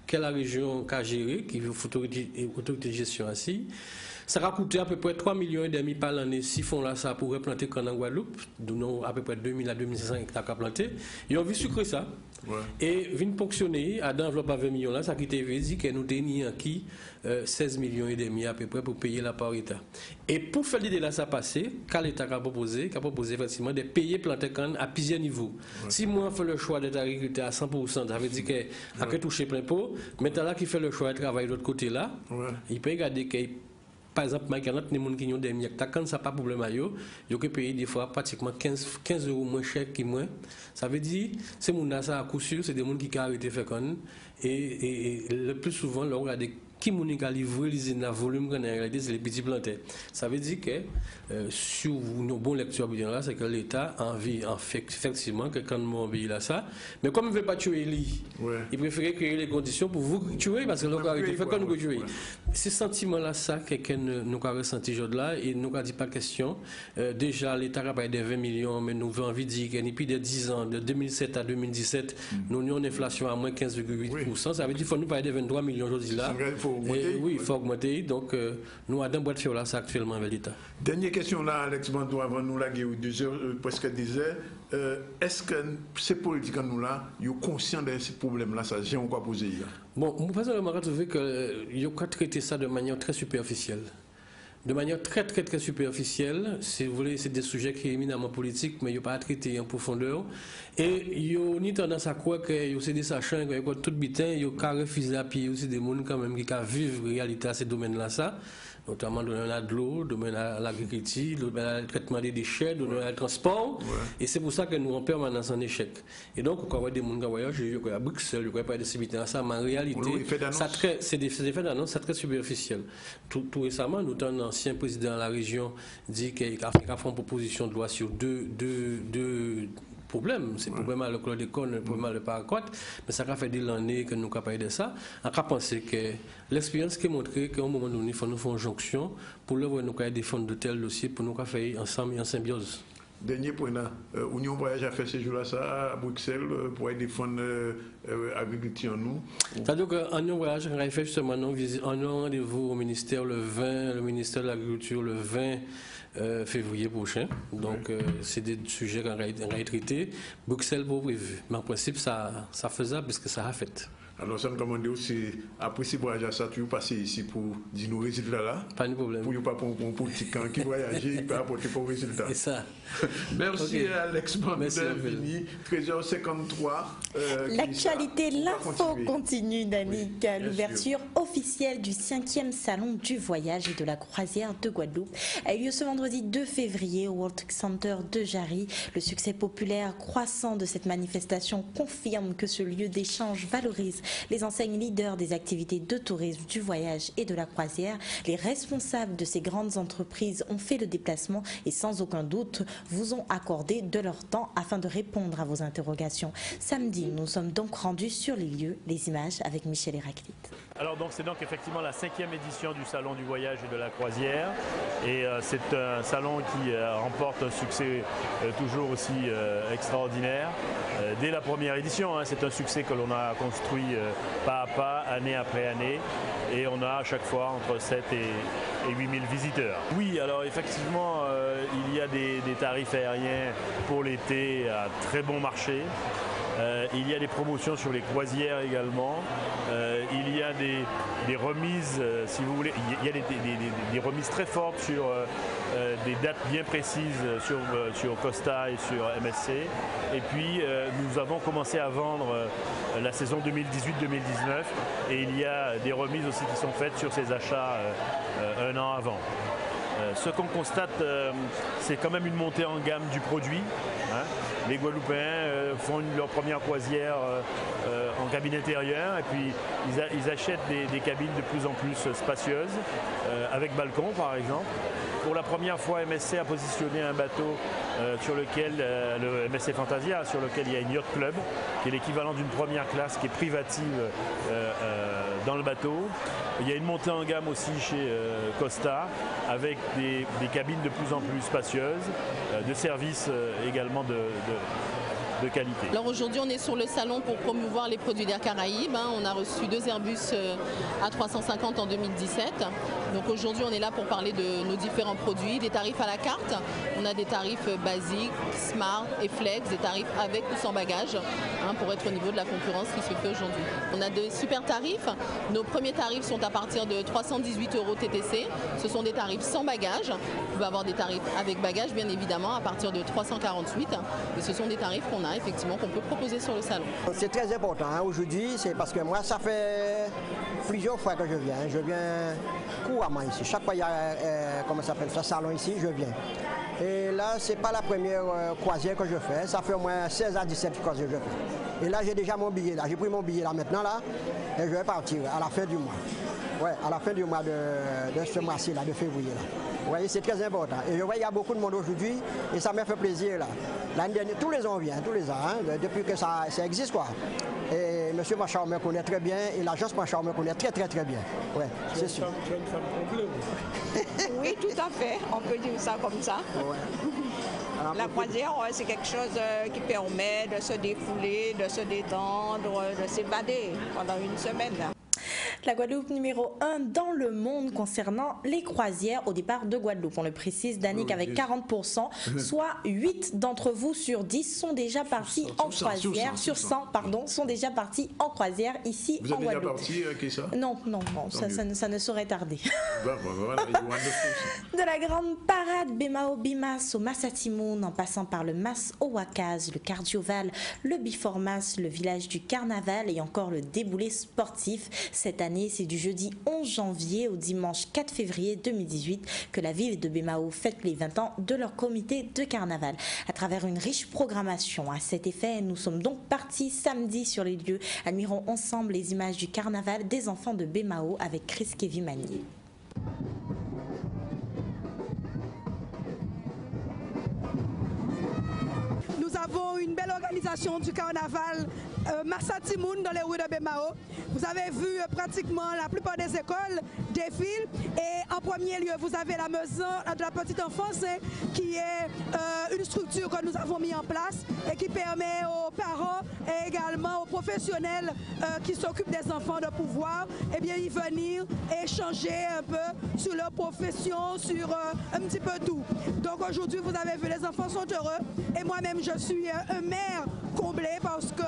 S20: que la région a géré, qui est autorité de gestion ainsi. Ça va coûter à peu près 3,5 millions par l'année si font là ça pour replanter en Guadeloupe, nous à peu près 2000 à 2500 hectares à planter. Et on veut sucrer ça. Ouais. Et vient fonctionner à l'enveloppe à 20 millions là, ça qui te veut dire que nous avons acquis 16 millions et demi à peu près pour payer la part État. Et pour faire l'idée là ça passer, quand l'État a proposé effectivement de payer planter canne à plusieurs niveaux. Ouais. Si moi fait le choix d'être agriculteur à 100%, ça veut dire que à toucher plein pot, maintenant là qui fait le choix de travailler de l'autre côté là, il peut regarder que par exemple, il y a des gens qui ont des milliers, quand ça n'a pas de problème, ils ont payé des fois pratiquement 15 € moins cher que moi. Ça veut dire que ces gens-là, à coup sûr, c'est des gens qui ont arrêté de faire comme et le plus souvent, là, on a des qui a livré l'usine à volume qu'on a réalisé, c'est les petits plantains. Ça veut dire que, sur nos bonnes lectures, là, c'est que l'État a envie, effectivement, que quand on obéit là ça, mais comme il ne veut pas tuer lui, il préférait créer les conditions pour vous tuer, parce que l'on a arrêté, fait qu'on nous tuer. Ce sentiment-là, ça, que nous avons ressenti aujourd'hui-là, et nous avons dit pas question. Déjà, l'État a payé des 20 millions, mais nous avons envie de dire qu'il y a plus de 10 ans, de 2007 à 2017, nous avons une inflation à moins 15,8%. Ça veut dire qu'il faut nous payer des 23 millions aujourd'hui-là. Oui, il faut augmenter. Donc, nous avons un boîte de faire là, ça actuellement avec l'État.
S1: Dernière question là, Alex Bantou, avant nous laguer 2 heures, presque 10 heures. Est-ce que ces politiques nous là, ils sont conscients de ces problèmes-là, ça, j'ai encore posé hier?
S20: Bon, moi, personnellement, je trouve qu'ils ont traité ça de manière très superficielle. De manière très superficielle, si vous voulez, c'est des sujets qui sont éminemment politiques, mais ils n'ont pas traité en profondeur. Et ils ont ni tendance à croire que c'est des sachants, que tout bitin, ils ont refusé à pied aussi des gens quand même qui vivent en réalité à ces domaines-là, ça. Notamment dans de l'eau, dans l'agriculture, dans le traitement des déchets, dans le transport. Et c'est pour ça que nous en permanence en échec. Et donc, quand on voit des gens qui voyagent, il y a Bruxelles, il n'y a pas de civités ça, mais en réalité, c'est des effets d'annonce, c'est très superficiel. Tout récemment, nous avons un ancien président de la région dit qu'il a fait une proposition de loi sur deux problème, c'est le problème avec le chlordécone, le problème avec le paraquat, mais ça a fait des années que nous avons parlé de ça. On a pensé que l'expérience qui a montré qu'à un moment donné, il faut nous faire une jonction pour nous défendre de tels dossiers pour nous faire ensemble en symbiose.
S1: Dernier point là, Union Voyage a fait ces jours-là ça à Bruxelles pour défendre l'agriculture nous.
S20: C'est-à-dire qu'en Union Voyage, on a fait justement un rendez-vous au ministère le ministère de l'Agriculture le 20 février prochain. Donc, c'est des sujets qu'on a traités. Bruxelles pour prévu. Mais en principe, ça faisable parce que ça a fait.
S1: Alors, ça me demande aussi, après ce voyage à ça, tu veux passer ici pour dire nos résultats là?
S20: Pas de problème.
S1: Pour ne pas prendre un politique qui voyage, il peut apporter pour résultat.
S20: C'est ça.
S1: Merci Alex Bantou-Vini, 13h53.
S2: L'actualité, l'info continue, Danick. L'ouverture officielle du 5e salon du voyage et de la croisière de Guadeloupe a eu lieu ce vendredi 2 février au World Center de Jarry. Le succès populaire croissant de cette manifestation confirme que ce lieu d'échange valorise les enseignes leaders des activités de tourisme, du voyage et de la croisière. Les responsables de ces grandes entreprises ont fait le déplacement et sans aucun doute vous ont accordé de leur temps afin de répondre à vos interrogations. Samedi, nous sommes donc rendus sur les lieux, les images avec Michel Héraclite.
S21: Alors donc c'est donc effectivement la 5e édition du Salon du voyage et de la croisière et c'est un salon qui remporte un succès toujours aussi extraordinaire. Dès la première édition, c'est un succès que l'on a construit pas à pas, année après année, et on a à chaque fois entre 7 et 8 000 visiteurs. Oui, alors effectivement, il y a des tarifs aériens pour l'été à très bon marché. Il y a des promotions sur les croisières également. Il y a des remises, si vous voulez, il y a des remises très fortes sur des dates bien précises sur Costa et sur MSC. Et puis nous avons commencé à vendre la saison 2018-2019 et il y a des remises aussi qui sont faites sur ces achats un an avant. Ce qu'on constate, c'est quand même une montée en gamme du produit. Hein. Les Guadeloupéens font leur première croisière en cabine intérieure et puis ils achètent des cabines de plus en plus spacieuses, avec balcon par exemple. Pour la première fois, MSC a positionné un bateau sur lequel, le MSC Fantasia, sur lequel il y a une yacht club, qui est l'équivalent d'une première classe, qui est privative dans le bateau. Il y a une montée en gamme aussi chez Costa, avec des cabines de plus en plus spacieuses, de services également de qualité.
S3: Alors aujourd'hui on est sur le salon pour promouvoir les produits d'Air Caraïbes. On a reçu 2 Airbus A350 en 2017. Donc aujourd'hui on est là pour parler de nos différents produits, des tarifs à la carte. On a des tarifs basiques, smart et flex, des tarifs avec ou sans bagages, pour être au niveau de la concurrence qui se fait aujourd'hui. On a de super tarifs. Nos premiers tarifs sont à partir de 318 € TTC. Ce sont des tarifs sans bagages. Vous pouvez avoir des tarifs avec bagages bien évidemment à partir de 348. Et ce sont des tarifs qu'on a effectivement qu'on peut proposer sur le salon.
S22: C'est très important aujourd'hui, c'est parce que moi ça fait plusieurs fois que je viens. Je viens couramment ici. Chaque fois il y a comment ça s'appelle ce salon ici, je viens. Et là c'est pas la première croisière que je fais, ça fait au moins 16 à 17 croisières que je fais. Et là j'ai déjà mon billet là, j'ai pris mon billet là maintenant là et je vais partir à la fin du mois. Ouais, à la fin du mois de ce mois-ci là, de février là. Vous voyez, c'est très important. Et je vois il y a beaucoup de monde aujourd'hui et ça m'a fait plaisir là. L'année dernière, tous les ans on vient, tous les ans, depuis que ça existe quoi. Et M. Machar me connaît très bien et l'agence Machar me connaît très bien. Ouais, c'est sûr.
S23: Tu es une femme complète.
S24: Oui, tout à fait. On peut dire ça comme ça. Ouais. La croisière, c'est quelque chose qui permet de se défouler, de se détendre, de s'évader pendant une semaine.
S2: La Guadeloupe numéro 1 dans le monde concernant les croisières au départ de Guadeloupe. On le précise, Danick, avec 40%, soit 8 d'entre vous sur 10 sont déjà partis en croisière. Sur 100, pardon, sont déjà partis en croisière ici en Guadeloupe.
S1: Vous êtes déjà parti, Kessa ?
S2: Non, ça ne saurait tarder.
S1: Voilà,
S2: de la grande parade Bemao Bimas au Massatimoun, en passant par le Mas Owakaz, le Cardioval, le Biformas, le village du Carnaval et encore le déboulé sportif. Cette année, c'est du jeudi 11 janvier au dimanche 4 février 2018 que la ville de Bemao fête les 20 ans de leur comité de carnaval. À travers une riche programmation à cet effet, nous sommes donc partis samedi sur les lieux. Admirons ensemble les images du carnaval des enfants de Bemao avec Chris Kevimani.
S25: Nous avons une belle organisation du carnaval Massatimoun dans les rues de Bemao. Vous avez vu pratiquement la plupart des écoles défilent et en premier lieu vous avez la maison de la petite enfance qui est une structure que nous avons mis en place et qui permet aux parents et également aux professionnels qui s'occupent des enfants de pouvoir y venir et échanger un peu sur leur profession, sur un petit peu tout. Donc aujourd'hui vous avez vu les enfants sont heureux et moi-même je suis un maire comblé parce que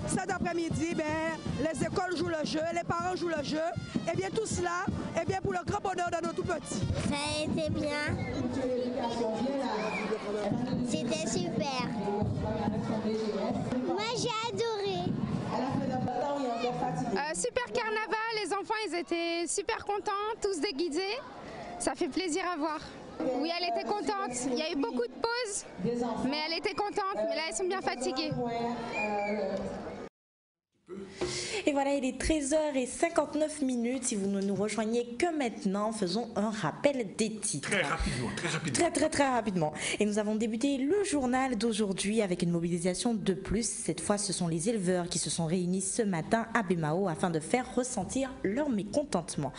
S25: cet après-midi, les écoles jouent le jeu, les parents jouent le jeu. Et bien tout cela, pour le grand bonheur de nos tout petits.
S26: Ça a été bien. C'était super. Moi j'ai adoré.
S27: Super carnaval, les enfants ils étaient super contents, tous déguisés. Ça fait plaisir à voir. Oui, elle était contente. Il y a eu beaucoup de pauses, mais elle était contente. Mais là, elles sont bien fatiguées.
S2: Et voilà, il est 13h59. Si vous ne nous rejoignez que maintenant, faisons un rappel des titres.
S1: Très rapidement.
S2: Très rapidement. Et nous avons débuté le journal d'aujourd'hui avec une mobilisation de plus. Cette fois, ce sont les éleveurs qui se sont réunis ce matin à Bemao afin de faire ressentir leur mécontentement.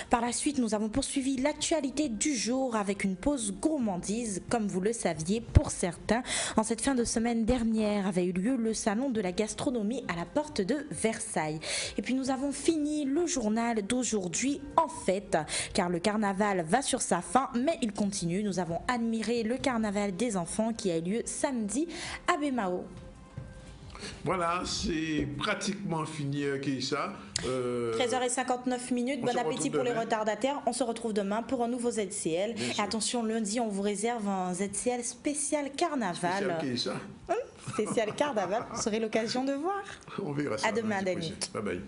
S2: Par la suite, nous avons poursuivi l'actualité du jour avec une pause gourmandise. Comme vous le saviez, pour certains, en cette fin de semaine dernière avait eu lieu le salon de la gastronomie à la porte de Versailles. travail. Et puis nous avons fini le journal d'aujourd'hui en fait, car le carnaval va sur sa fin, mais il continue. Nous avons admiré le carnaval des enfants qui a lieu samedi à Bemao.
S1: Voilà, c'est pratiquement fini, Keïssa.
S2: 13h59, bon appétit pour les retardataires. On se retrouve demain pour un nouveau ZCL. Et attention, lundi, on vous réserve un ZCL spécial carnaval.
S1: Spécial Keïssa.
S2: Spécial carnaval, vous aurez l'occasion de voir.
S1: On verra ça.
S2: À demain, Dani.
S1: Bye bye.